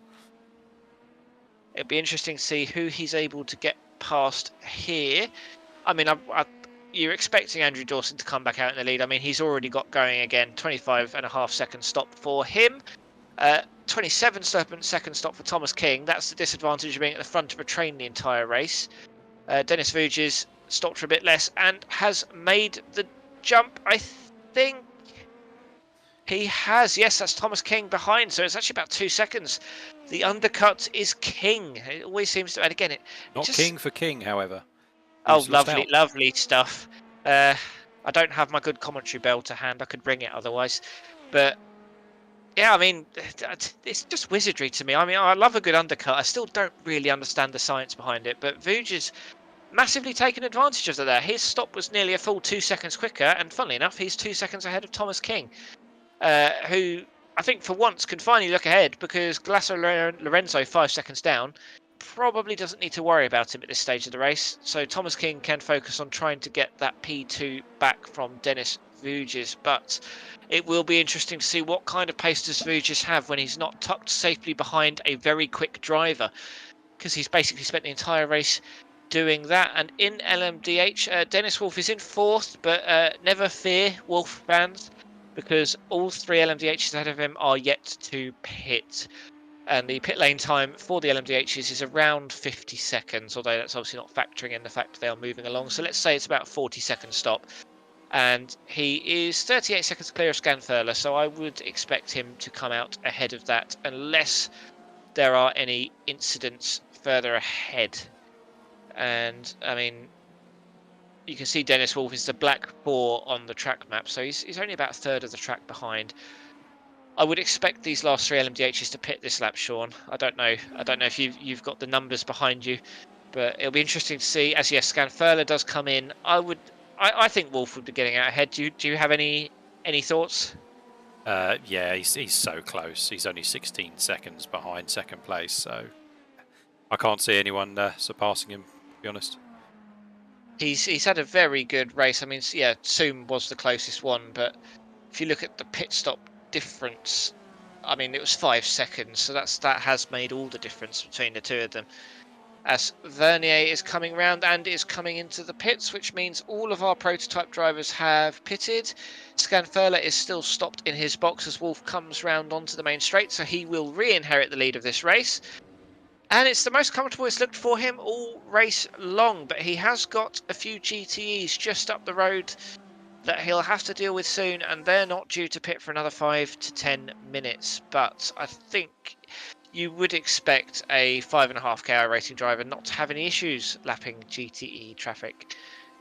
It'd be interesting to see who he's able to get past here. I mean, you're expecting Andrew Dawson to come back out in the lead. I mean, he's already got going again. 25.5-second stop for him. 27-second stop for Thomas King. That's the disadvantage of being at the front of a train the entire race. Dennis Vujic stopped for a bit less and has made the jump, I think. He has, yes, that's Thomas King behind, so it's actually about 2 seconds. The undercut is King. It always seems to, and again, Not just... King for King, however. Oh, lovely, lovely stuff. I don't have my good commentary bell to hand. I could bring it otherwise. But, yeah, I mean, it's just wizardry to me. I mean, I love a good undercut. I still don't really understand the science behind it, but Vujic's massively taken advantage of that there. His stop was nearly a full 2 seconds quicker, and funnily enough, he's 2 seconds ahead of Thomas King. Who I think for once can finally look ahead, because Glasso Lorenzo 5 seconds down probably doesn't need to worry about him at this stage of the race. So Thomas King can focus on trying to get that P2 back from Dennis Vujic. But it will be interesting to see what kind of pace does Vujic have when he's not tucked safely behind a very quick driver, because he's basically spent the entire race doing that. And in LMDh, Dennis Wolf is in 4th, but never fear, Wolf fans, because all 3 LMDHs ahead of him are yet to pit. And the pit lane time for the LMDHs is around 50 seconds, although that's obviously not factoring in the fact they are moving along. So let's say it's about 40-second stop. And he is 38 seconds clear of Scanfurler, so I would expect him to come out ahead of that, unless there are any incidents further ahead. And, I mean, you can see Dennis Wolf is the black 4 on the track map, so he's only about a third of the track behind. I would expect these last 3 LMDHs to pit this lap, Sean. I don't know if you've got the numbers behind you, but it'll be interesting to see. As yes, Scanfurler does come in. I think Wolf would be getting out ahead. Do you have any thoughts? Yeah, he's so close. He's only 16 seconds behind second place, so I can't see anyone surpassing him, to be honest. He's had a very good race. I mean, yeah, Soom was the closest one, but if you look at the pit stop difference, I mean, it was 5 seconds, so that has made all the difference between the two of them. As Vernier is coming round and is coming into the pits, which means all of our prototype drivers have pitted. Scanfurler is still stopped in his box as Wolf comes round onto the main straight, so he will re-inherit the lead of this race. And it's the most comfortable it's looked for him all race long, but he has got a few GTEs just up the road that he'll have to deal with soon, and they're not due to pit for another 5 to 10 minutes. But I think you would expect a 5.5k racing driver not to have any issues lapping GTE traffic.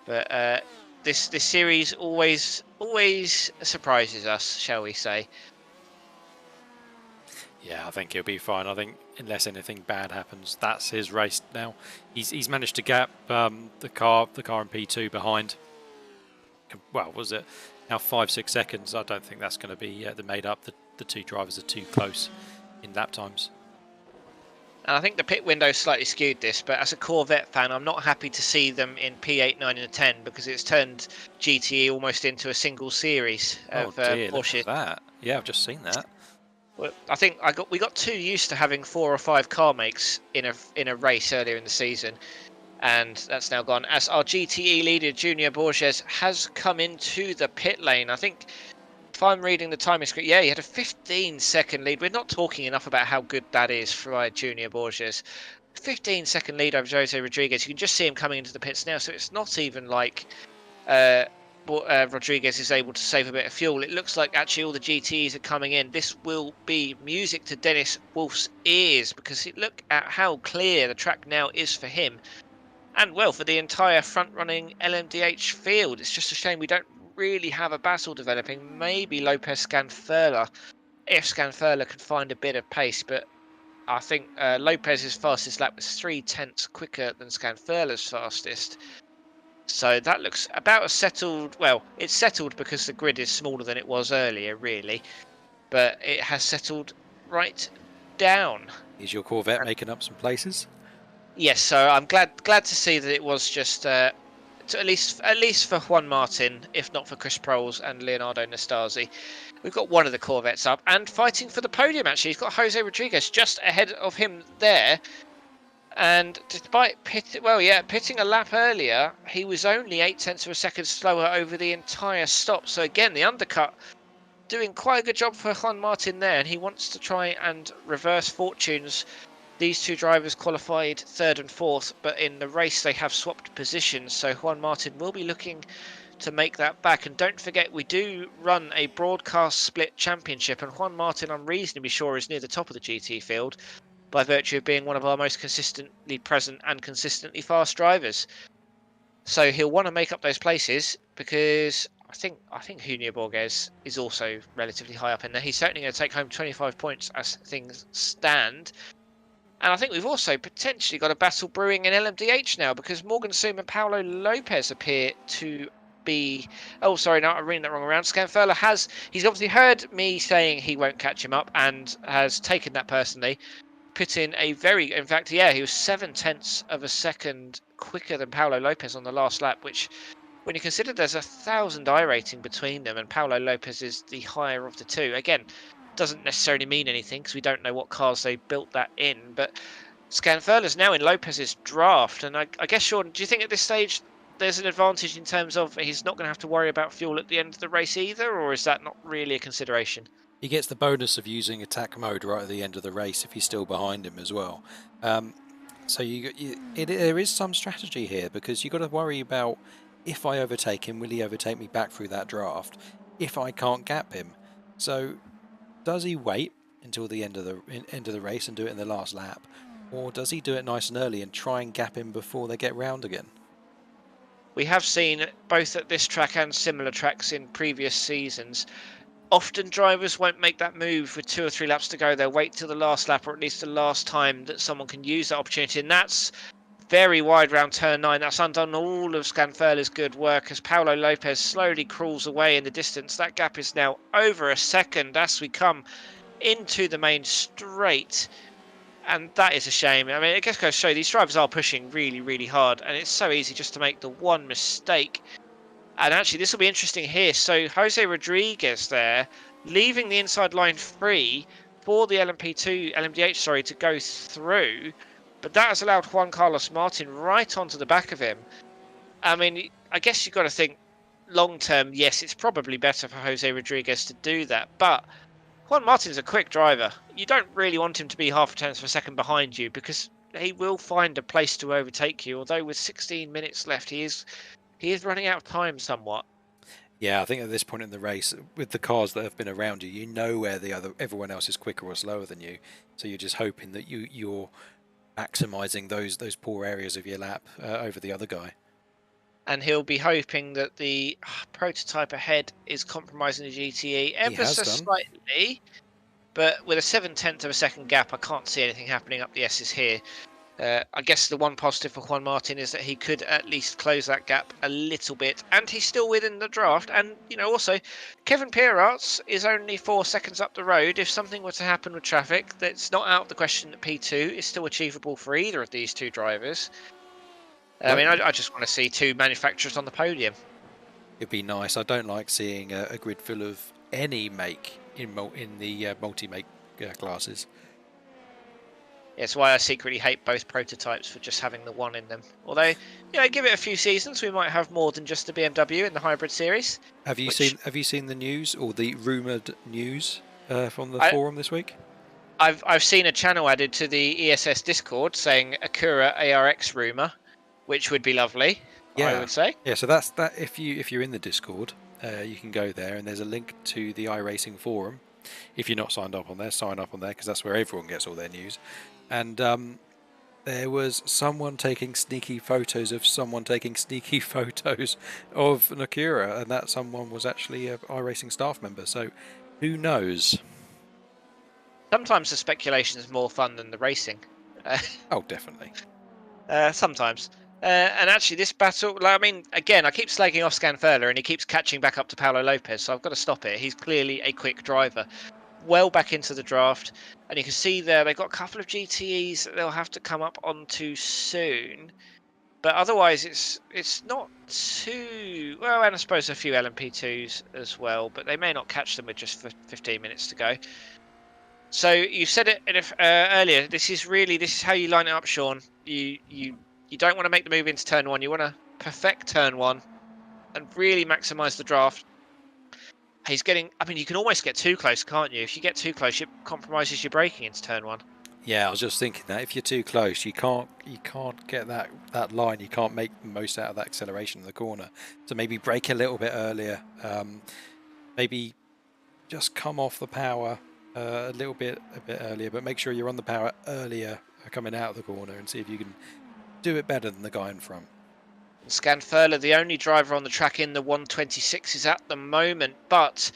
But this series always surprises us, shall we say. Yeah, I think he'll be fine. I think unless anything bad happens, that's his race now. He's managed to gap the car in P2 behind. Well, was it now 5-6 seconds? I don't think that's going to be made up. The two drivers are too close in lap times. And I think the pit window slightly skewed this, but as a Corvette fan, I'm not happy to see them in P8, 9 and 10, because it's turned GTE almost into a single series of dear, Porsche. Look at that. Yeah, I've just seen that. Well, I think we got too used to having 4 or 5 car makes in a race earlier in the season, and that's now gone. As our GTE leader Junior Borges has come into the pit lane, I think if I'm reading the timing script, yeah, he had a 15-second lead. We're not talking enough about how good that is for Junior Borges. 15-second lead over Jose Rodriguez. You can just see him coming into the pits now, so it's not even like Rodriguez is able to save a bit of fuel. It looks like actually all the GTEs are coming in. This will be music to Dennis Wolf's ears, because look at how clear the track now is for him. And well, for the entire front-running LMDH field. It's just a shame we don't really have a battle developing. Maybe Lopez Scanfurler, if Scanfurler can find a bit of pace, but I think Lopez's fastest lap was 0.3 quicker than Scanfurler's fastest. So that looks about as settled. Well, it's settled because the grid is smaller than it was earlier, really. But it has settled right down. Is your Corvette making up some places? Yes, so I'm glad to see that it was just at least for Juan Martin, if not for Chris Proles and Leonardo Nastasi. We've got one of the Corvettes up and fighting for the podium. Actually, he's got Jose Rodriguez just ahead of him there. And despite pitting a lap earlier, he was only 0.8 of a second slower over the entire stop. So again, the undercut doing quite a good job for Juan Martin there, and he wants to try and reverse fortunes. These two drivers qualified third and fourth, but in the race they have swapped positions, so Juan Martin will be looking to make that back. And don't forget, we do run a broadcast split championship, and Juan Martin, I'm reasonably sure, is near the top of the GT field by virtue of being one of our most consistently present and consistently fast drivers. So he'll want to make up those places, because I think Junior Borges is also relatively high up in there. He's certainly going to take home 25 points as things stand. And I think we've also potentially got a battle brewing in LMDh now, because Morgan Soom and Paulo Lopez appear to be... Oh, sorry, no, I'm reading that wrong around. Scanfurler he's obviously heard me saying he won't catch him up and has taken that personally. Put in a in fact, yeah, he was 0.7 of a second quicker than Paulo Lopez on the last lap, which, when you consider there's 1,000 iRating between them and Paulo Lopez is the higher of the two. Again, doesn't necessarily mean anything because we don't know what cars they built that in, but Scanfurler's now in Lopez's draft, and I guess, Sean, do you think at this stage there's an advantage in terms of he's not going to have to worry about fuel at the end of the race either, or is that not really a consideration? He gets the bonus of using attack mode right at the end of the race if he's still behind him as well. So there is some strategy here, because you've got to worry about, if I overtake him, will he overtake me back through that draft? If I can't gap him, so does he wait until the end of the race and do it in the last lap, or does he do it nice and early and try and gap him before they get round again? We have seen both at this track and similar tracks in previous seasons, often drivers won't make that move with 2 or 3 laps to go. They'll wait till the last lap, or at least the last time that someone can use that opportunity, and that's very wide round turn 9. That's undone all of Scanfurler's good work as Paulo Lopez slowly crawls away in the distance. That gap is now over a second as we come into the main straight, and that is a shame. I mean, it just goes to show these drivers are pushing really, really hard, and it's so easy just to make the one mistake. And actually, this will be interesting here. So Jose Rodriguez there, leaving the inside line free for the LMDh, to go through. But that has allowed Juan Carlos Martin right onto the back of him. I mean, I guess you've got to think long term, yes, it's probably better for Jose Rodriguez to do that. But Juan Martin's a quick driver. You don't really want him to be 0.5 of a second behind you, because he will find a place to overtake you. Although with 16 minutes left, he is running out of time somewhat. Yeah, I think at this point in the race, with the cars that have been around you, you know where everyone else is quicker or slower than you. So you're just hoping that you're maximising those poor areas of your lap over the other guy. And he'll be hoping that the prototype ahead is compromising the GTE ever so slightly. But with a 0.7 of a second gap, I can't see anything happening up the S's here. I guess the one positive for Juan Martin is that he could at least close that gap a little bit, and he's still within the draft. And also Kevin Pierarts is only 4 seconds up the road. If something were to happen with traffic, that's not out of the question that P2 is still achievable for either of these two drivers. I mean, I just want to see 2 manufacturers on the podium. It'd be nice. I don't like seeing a grid full of any make in the multi-make classes. It's why I secretly hate both prototypes for just having the one in them. Although, give it a few seasons, we might have more than just the BMW in the hybrid series. Have you seen the news, or the rumoured news from the forum this week? I've seen a channel added to the ESS Discord saying Acura ARX rumour, which would be lovely. Yeah. I would say. Yeah, so that's that. If you're in the Discord, you can go there, and there's a link to the iRacing forum. If you're not signed up on there, sign up on there, because that's where everyone gets all their news. And there was someone taking sneaky photos of someone taking sneaky photos of an Acura, and that someone was actually an iRacing staff member. So who knows? Sometimes the speculation is more fun than the racing. Oh, definitely. Sometimes. And actually, this battle, I mean, again, I keep slagging off Scanfurler, and he keeps catching back up to Paulo Lopez, so I've got to stop it. He's clearly a quick driver. well back into the draft. And you can see there they've got a couple of GTEs that they'll have to come up onto soon. But otherwise, it's not too well, and I suppose a few LMP2s as well, but they may not catch them with just 15 minutes to go. So you said it earlier. This is how you line it up, Sean. You don't want to make the move into turn one. You want to perfect turn one and really maximise the draft. He's getting. I mean, you can almost get too close, can't you? If you get too close, it compromises your braking into turn one. Yeah, I was just thinking that if you're too close, you can't get that line. You can't make the most out of that acceleration in the corner. So maybe brake a little bit earlier. Maybe just come off the power a bit earlier, but make sure you're on the power earlier coming out of the corner, and see if you can do it better than the guy in front. Scanfurler, the only driver on the track in the 126s at the moment, but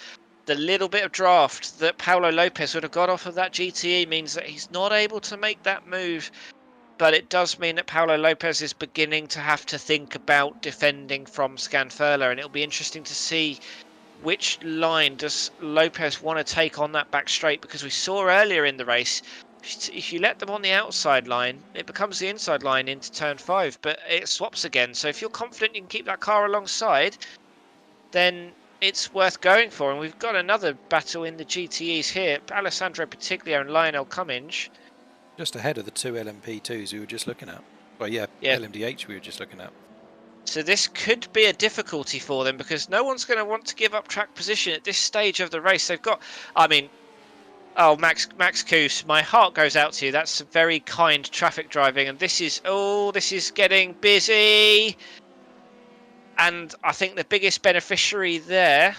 the little bit of draft that Paulo Lopez would have got off of that GTE means that he's not able to make that move. But it does mean that Paulo Lopez is beginning to have to think about defending from Scanfurler, and it'll be interesting to see which line does Lopez want to take on that back straight, because we saw earlier in the race, if you let them on the outside line, it becomes the inside line into turn 5, but it swaps again. So if you're confident you can keep that car alongside, then it's worth going for. And we've got another battle in the GTEs here. Alessandro Patiglio and Lionel Cummings. Just ahead of the two LMP2s we were just looking at. Well, yeah, LMDh we were just looking at. So this could be a difficulty for them, because no one's going to want to give up track position at this stage of the race. They've got, I mean, oh, Max Koos, my heart goes out to you. That's very kind traffic driving. And this is getting busy. And I think the biggest beneficiary there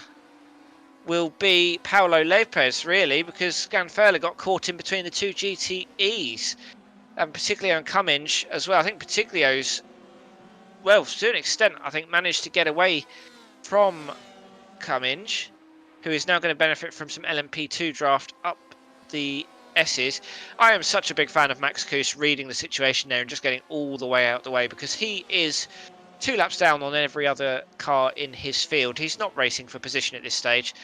will be Paulo Lopez, really, because Scanfurler got caught in between the two GTEs. And Patiglio and Cummings as well. I think Patiglio's, well, to an extent, I think managed to get away from Cummings, who is now going to benefit from some LMP2 draft up the S's. I am such a big fan of Max Koos reading the situation there and just getting all the way out the way, because he is 2 laps down on every other car in his field. He's not racing for position at this stage.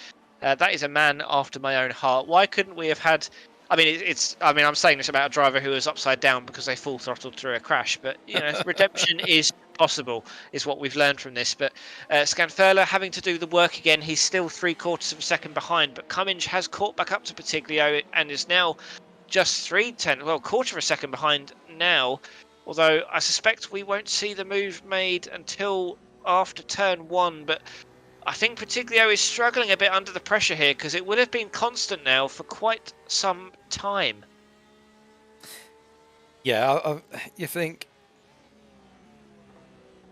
That is a man after my own heart. Why couldn't we have had... I mean, I'm saying this about a driver who was upside down because they full throttled through a crash, but you know, redemption is possible, is what we've learned from this. But Scanfurler having to do the work again. He's still 3/4 of a second behind, but Cummings has caught back up to Patiglio and is now just 1/4 of a second behind now. Although I suspect we won't see the move made until after turn 1, but I think Patiglio is struggling a bit under the pressure here, because it would have been constant now for quite some time. Yeah, you think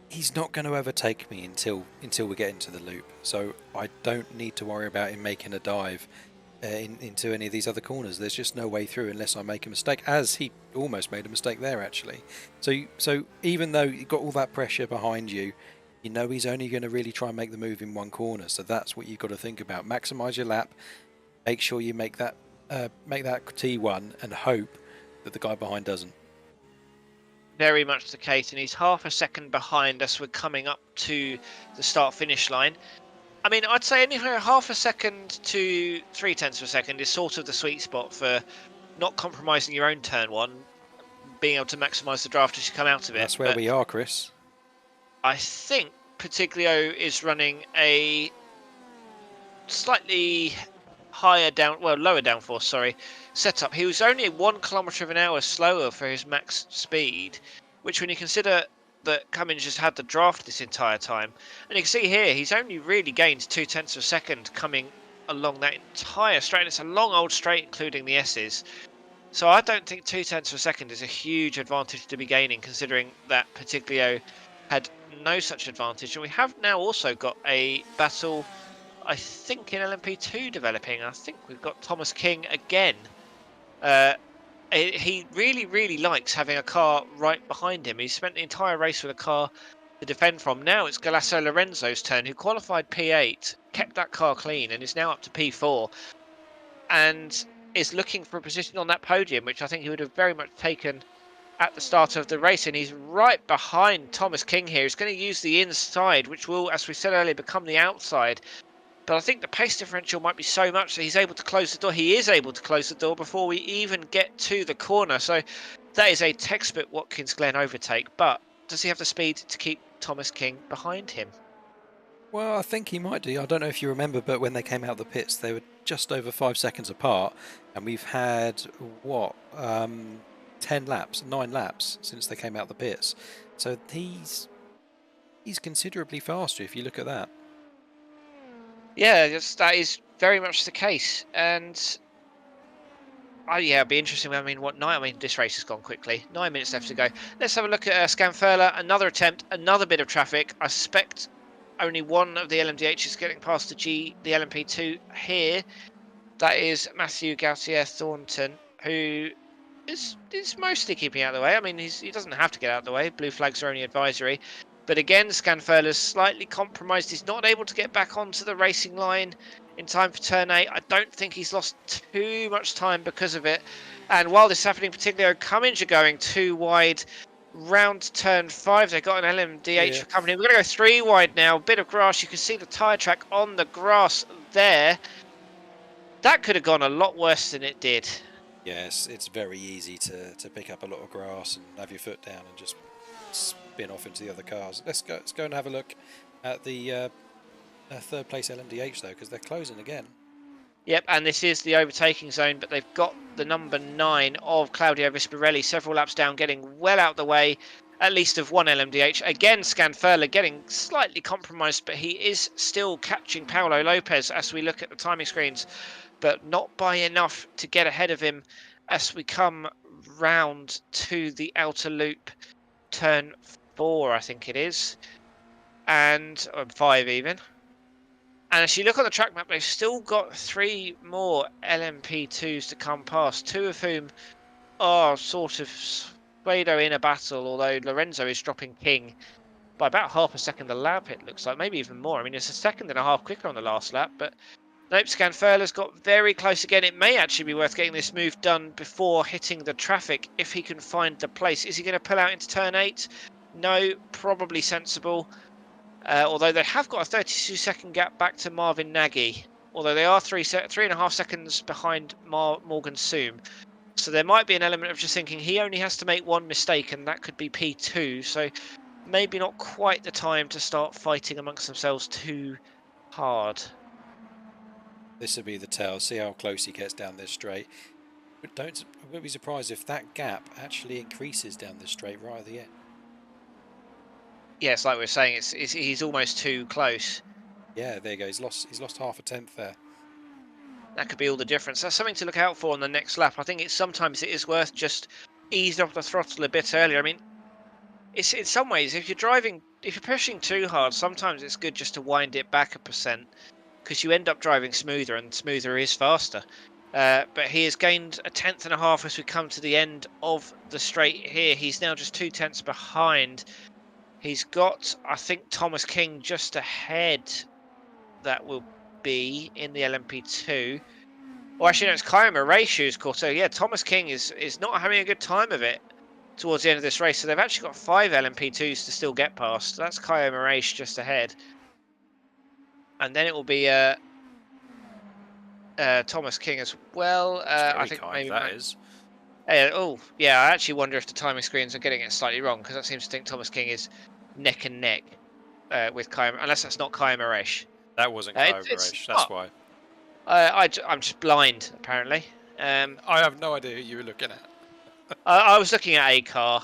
he's not going to overtake me until we get into the loop, so I don't need to worry about him making a dive into any of these other corners. There's just no way through unless I make a mistake, as he almost made a mistake there actually. So even though you've got all that pressure behind you, you know he's only going to really try and make the move in one corner. So that's what you've got to think about. Maximise your lap. Make sure you make that T1 and hope that the guy behind doesn't. Very much the case, and he's 1/2 a second behind us. We're coming up to the start-finish line. I mean, I'd say anywhere 1/2 a second to 0.3 of a second is sort of the sweet spot for not compromising your own turn 1, being able to maximise the draft as you come out of it. That's where we are, Chris. I think Patiglio is running a slightly lower downforce, setup. He was only 1 km/h slower for his max speed, which, when you consider that Cummings has had the draft this entire time, and you can see here he's only really gained 0.2 of a second coming along that entire straight. And it's a long old straight, including the S's. So I don't think 0.2 of a second is a huge advantage to be gaining, considering that Patiglio had no such advantage. And we have now also got a battle, I think, in LMP2 developing. I think we've got Thomas King again. He really likes having a car right behind him. He spent the entire race with a car to defend from. Now it's Galasso Lorenzo's turn, who qualified P8, kept that car clean, and is now up to P4, and is looking for a position on that podium, which I think he would have very much taken at the start of the race. And he's right behind Thomas King here. He's going to use the inside, which will, as we said earlier, become the outside. But I think the pace differential might be so much that he's able to close the door. He is able to close the door before we even get to the corner. So that is a textbook Watkins Glen overtake. But does he have the speed to keep Thomas King behind him? Well, I think he might do. I don't know if you remember, but when they came out the pits, they were just over 5 seconds apart, and we've had what 9 laps since they came out the pits. So he's considerably faster if you look at that. Yeah, that is very much the case. And yeah, it'd be interesting. I mean, this race has gone quickly. 9 minutes left to go. Let's have a look at Scanfurler. Another attempt, another bit of traffic. I suspect only one of the LMDH is getting past the LMP2 here. That is Matthew Gautier Thornton, who is mostly keeping out of the way. I mean, he doesn't have to get out of the way. Blue flags are only advisory. But again, Scanfurler's slightly compromised. He's not able to get back onto the racing line in time for turn 8. I don't think he's lost too much time because of it. And while this is happening, particularly Cummins are going too wide round turn 5. They've got an LMDH for company. We're going to go 3 wide now. Bit of grass. You can see the tyre track on the grass there. That could have gone a lot worse than it did. Yes, it's very easy to pick up a lot of grass and have your foot down and just spin off into the other cars. Let's go and have a look at the third place LMDH though, because they're closing again. Yep, and this is the overtaking zone, but they've got the number 9 of Claudio Vesparelli several laps down, getting well out the way, at least of one LMDH. Again, Scanfurler getting slightly compromised, but he is still catching Paulo Lopez as we look at the timing screens, but not by enough to get ahead of him as we come round to the outer loop, turn 4, I think it is, and 5 even. And as you look on the track map, they've still got 3 more LMP2s to come past, 2 of whom are sort of Suedo in a battle, although Lorenzo is dropping King by about half a second a lap, it looks like, maybe even more. I mean, it's a second and a half quicker on the last lap, but nope, Scanfurler's got very close again. It may actually be worth getting this move done before hitting the traffic if he can find the place. Is he going to pull out into turn 8? No, probably sensible. Although they have got a 32-second gap back to Marvin Nagy, although they are 3.5 seconds behind Morgan Soom. So there might be an element of just thinking he only has to make one mistake, and that could be P2. So maybe not quite the time to start fighting amongst themselves too hard. This would be the tell. See how close he gets down this straight. But I wouldn't be surprised if that gap actually increases down this straight right at the end. Yes, like we were saying, he's almost too close. Yeah, there you go. He's lost half a tenth there. That could be all the difference. That's something to look out for on the next lap. I think sometimes it is worth just easing off the throttle a bit earlier. I mean, it's in some ways, if you're pushing too hard, sometimes it's good just to wind it back 1%, because you end up driving smoother, and smoother is faster. But he has gained 1.5 tenths as we come to the end of the straight here. He's now just 2 tenths behind. He's got, I think, Thomas King just ahead. That will be in the LMP2. Well, actually, no, it's Kayama Reishu who's caught. So, yeah, Thomas King is not having a good time of it towards the end of this race. So they've actually got 5 LMP2s to still get past. That's Kayama Reishu just ahead. And then it will be Thomas King as well. I think maybe that is. Oh, yeah, I actually wonder if the timing screens are getting it slightly wrong, because that seems to think Thomas King is neck and neck with Kayama, unless that's not Kayama Reishu. That wasn't Kayama Reishu, that's why. I'm just blind, apparently. I have no idea who you were looking at. I was looking at a car.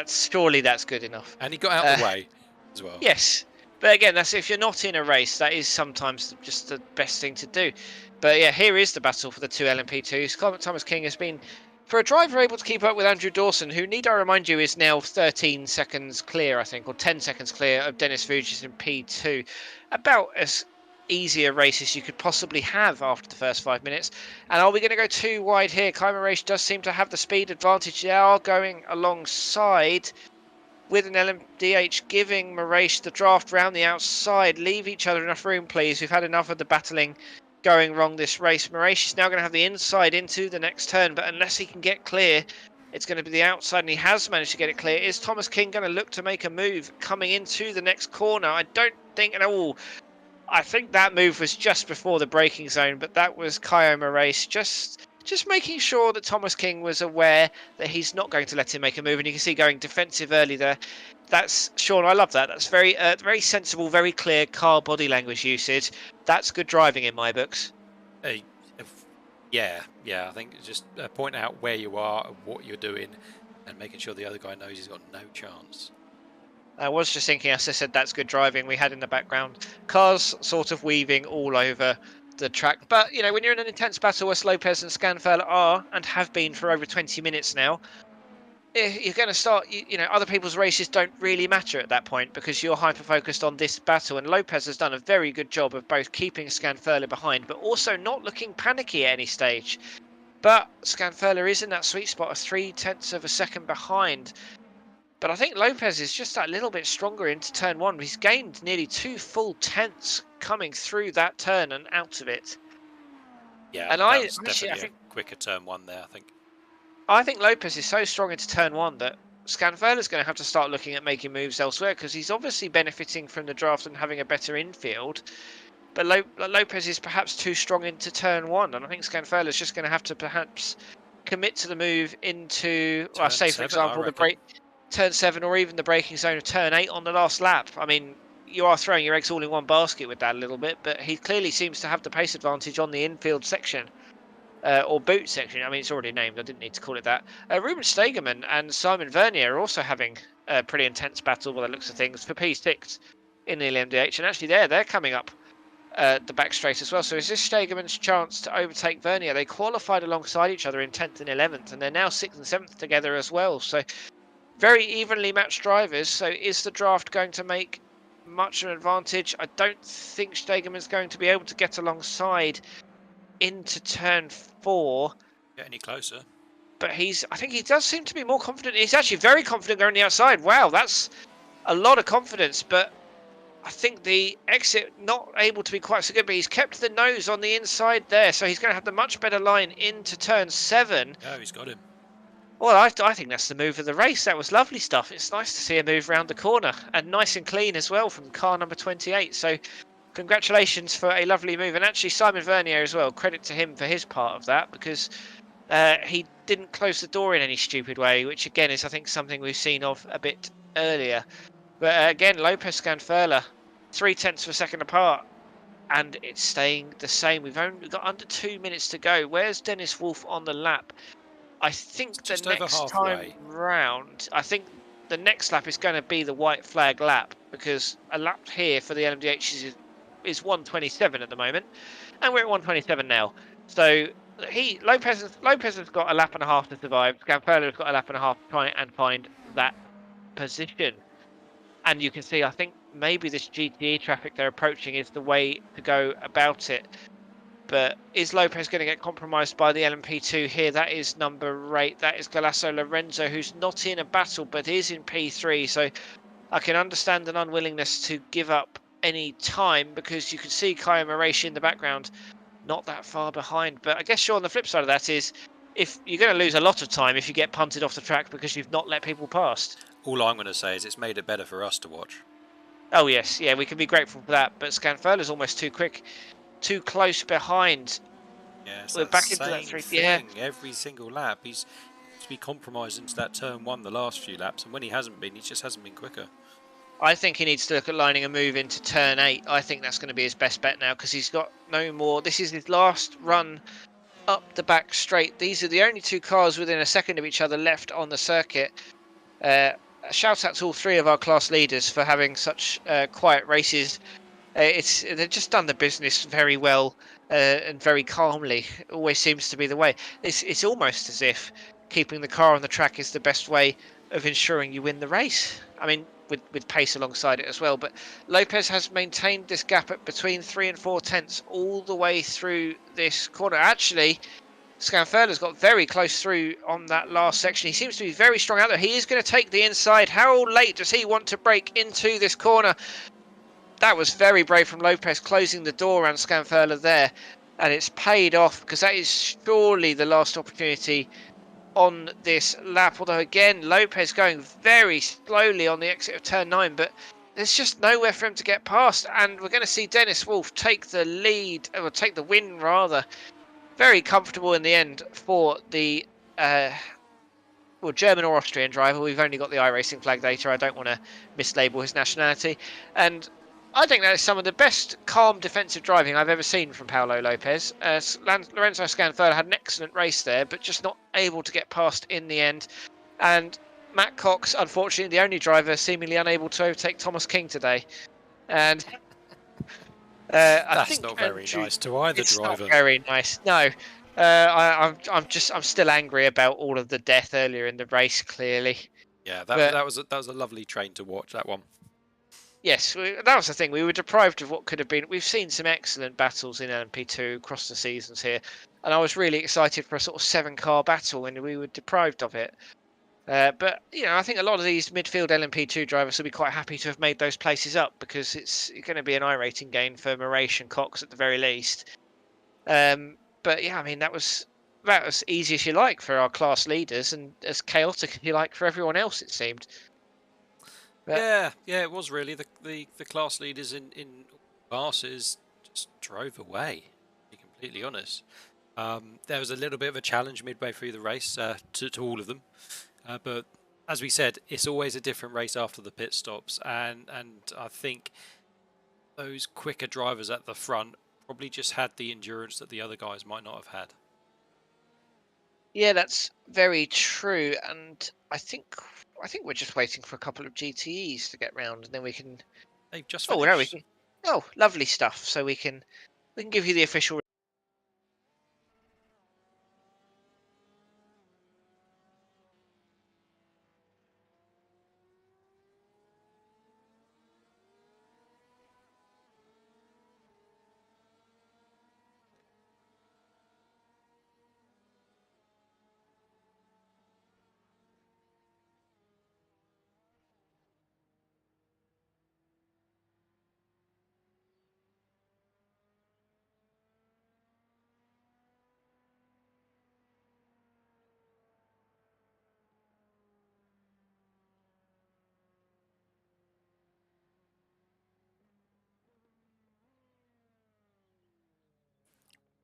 Surely that's good enough. And he got out of the way as well. Yes. But again, that's if you're not in a race, that is sometimes just the best thing to do. But yeah, here is the battle for the 2 LMP2s. Thomas King has been, for a driver able to keep up with Andrew Dawson, who, need I remind you, is now 13 seconds clear, I think, or 10 seconds clear of Dennis Vujicic in P2. About as easy a race as you could possibly have after the first 5 minutes. And are we going to go too wide here? Kayama Reishu does seem to have the speed advantage. They are going alongside with an LMDH, giving Maresh the draft round the outside. Leave each other enough room, please. We've had enough of the battling going wrong this race. Maresh is now going to have the inside into the next turn, but unless he can get clear, it's going to be the outside, and he has managed to get it clear. Is Thomas King going to look to make a move coming into the next corner? I don't think... I think that move was just before the braking zone, but that was Kyoma Race just making sure that Thomas King was aware that he's not going to let him make a move, and you can see going defensive early there. That's Sean. I love that. That's very sensible, very clear car body language usage. That's good driving in my books. Yeah. I think just point out where you are and what you're doing, and making sure the other guy knows he's got no chance. I was just thinking, as I said, that's good driving. We had in the background cars sort of weaving all over the track. But, you know, when you're in an intense battle, as Lopez and Scanfell are and have been for over 20 minutes now, you're going to start, you know, other people's races don't really matter at that point because you're hyper-focused on this battle. And Lopez has done a very good job of both keeping Scanfella behind, but also not looking panicky at any stage. But Scanfella is in that sweet spot of 0.3 of a second behind. But I think Lopez is just that little bit stronger into turn one. He's gained nearly 2 full tenths coming through that turn and out of it. Yeah, and I think a quicker turn one there, I think Lopez is so strong into turn one that Scanfella is going to have to start looking at making moves elsewhere because he's obviously benefiting from the draft and having a better infield. But Lopez is perhaps too strong into turn one, and I think Scanfella is just going to have to perhaps commit to the move into, well, say for example, the break. Turn 7 or even the braking zone of turn 8 on the last lap. I mean, you are throwing your eggs all in one basket with that a little bit, but he clearly seems to have the pace advantage on the infield section, or boot section. I mean, it's already named. I didn't need to call it that. Ruben Stegemann and Simon Vernier are also having a pretty intense battle by the looks of things for P6 in the LMDh, and actually they're coming up the back straight as well. So is this Stegemann's chance to overtake Vernier? They qualified alongside each other in 10th and 11th, and they're now 6th and 7th together as well. So very evenly matched drivers. So is the draft going to make much of an advantage? I don't think Stegemann's going to be able to get alongside into turn 4. Get any closer. But I think he does seem to be more confident. He's actually very confident going the outside. Wow, that's a lot of confidence. But I think the exit not able to be quite so good. But he's kept the nose on the inside there. So he's going to have the much better line into turn 7. Oh, he's got him. Well, I think that's the move of the race. That was lovely stuff. It's nice to see a move round the corner and nice and clean as well from car number 28. So congratulations for a lovely move. And actually Simon Vernier as well, credit to him for his part of that, because he didn't close the door in any stupid way, which again is I think something we've seen of a bit earlier. But again, Lopez Scanfella, 0.3 of a second apart, and it's staying the same. We've only got under 2 minutes to go. Where's Dennis Wolf on the lap? I think the next time round, I think the next lap is going to be the white flag lap, because a lap here for the LMDH is 1:27 at the moment, and we're at 1:27 now. So Lopez has got a lap and a half to survive. Scanfella has got a lap and a half to try and find that position. And you can see, I think maybe this GTE traffic they're approaching is the way to go about it. But is Lopez going to get compromised by the LMP2 here? That is number 8. That is Galasso Lorenzo, who's not in a battle, but is in P3. So I can understand an unwillingness to give up any time, because you can see Kaya Marashi in the background, not that far behind. But I guess, Sean, the flip side of that is, if you're going to lose a lot of time if you get punted off the track because you've not let people past. All I'm going to say is it's made it better for us to watch. Oh, yes. Yeah, we can be grateful for that. But Scanfella's almost too quick. Too close behind. Yeah, we're back into that 3. Yeah, every single lap he's to be compromised into that turn 1 the last few laps, and when he hasn't been, he just hasn't been quicker. I think he needs to look at lining a move into turn 8. I think that's going to be his best bet now, because he's got no more. This is his last run up the back straight. These are the only 2 cars within a second of each other left on the circuit. Shout out to all 3 of our class leaders for having such quiet races. They've just done the business very well and very calmly. It always seems to be the way. It's almost as if keeping the car on the track is the best way of ensuring you win the race. I mean, with pace alongside it as well. But Lopez has maintained this gap at between 3 and 4 tenths all the way through this corner. Actually, Scanfella's got very close through on that last section. He seems to be very strong out there. He is going to take the inside. How late does he want to break into this corner? That was very brave from Lopez, closing the door around Scanfella there. And it's paid off, because that is surely the last opportunity on this lap. Although, again, Lopez going very slowly on the exit of turn 9. But there's just nowhere for him to get past, and we're going to see Dennis Wolf take the lead, or take the win rather. Very comfortable in the end for the German or Austrian driver. We've only got the iRacing flag data. I don't want to mislabel his nationality. And I think that is some of the best calm defensive driving I've ever seen from Paolo Lopez. Lorenzo Scanfurter had an excellent race there, but just not able to get past in the end. And Matt Cox, unfortunately, the only driver seemingly unable to overtake Thomas King today. And I think not very nice to either it's driver. Not very nice. No, I'm still angry about all of the death earlier in the race. Clearly, Yeah, that was a lovely train to watch, that one. yes, that was the thing. We were deprived of what could have been. We've seen some excellent battles in LMP2 across the seasons here, and I was really excited for a sort of 7-car battle, and we were deprived of it. But I think a lot of these midfield LMP2 drivers will be quite happy to have made those places up, because it's going to be an iRating gain for Moraes and Cox at the very least. But yeah, I mean that was easy as you like for our class leaders, and as chaotic as you like for everyone else, it seemed. But yeah, it was really the class leaders in classes just drove away. To be completely honest, there was a little bit of a challenge midway through the race to all of them, but as we said, it's always a different race after the pit stops, and I think those quicker drivers at the front probably just had the endurance that the other guys might not have had. Yeah, that's very true, and I think we're just waiting for a couple of GTEs to get round, and then we can. They've just Oh, finished. no, we can. Oh, lovely stuff. So we can give you the official.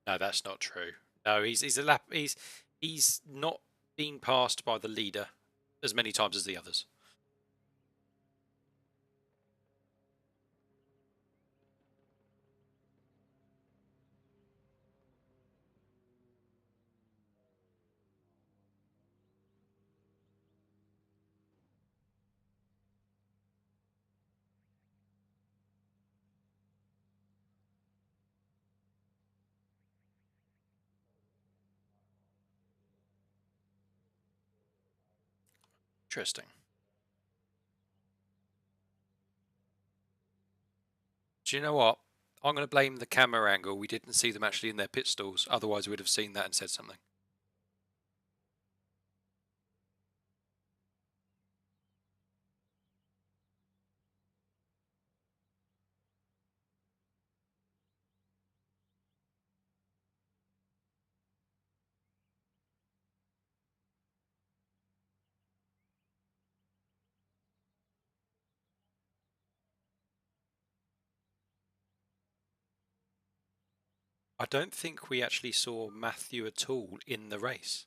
No, that's not true. No, he's not being passed by the leader as many times as the others. Interesting. Do you know what? I'm going to blame the camera angle. We didn't see them actually in their pit stalls. Otherwise, we'd have seen that and said something. I don't think we actually saw Matthew at all in the race.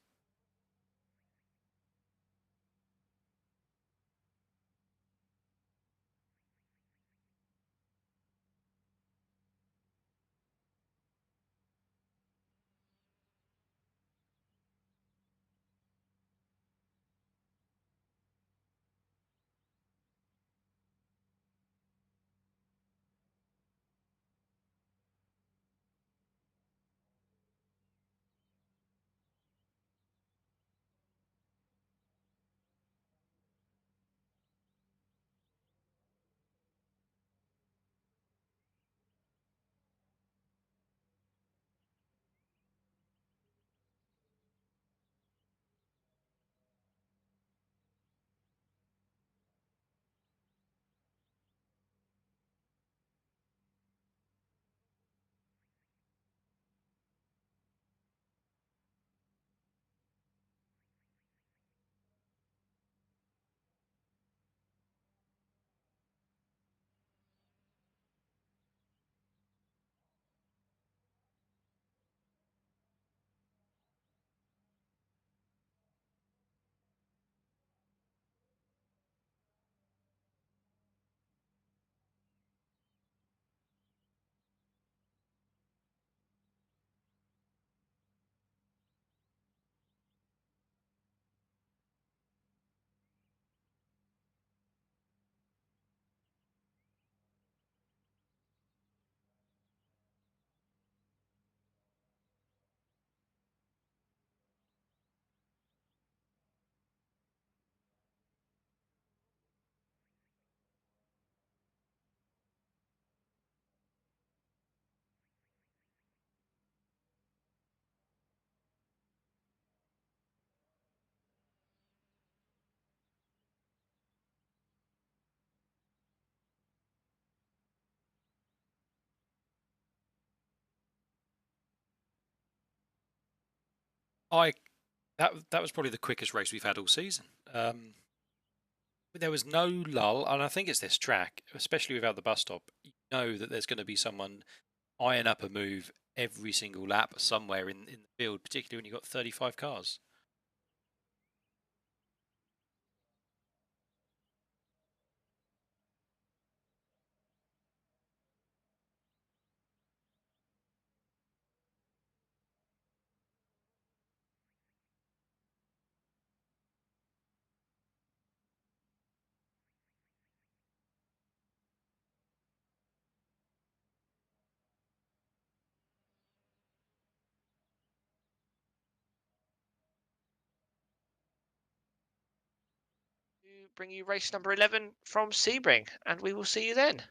I that was probably the quickest race we've had all season. But there was no lull, and I think it's this track, especially without the bus stop. You know that there's going to be someone eyeing up a move every single lap somewhere in the field, particularly when you've got 35 cars. To bring you race number 11 from Sebring, and we will see you then.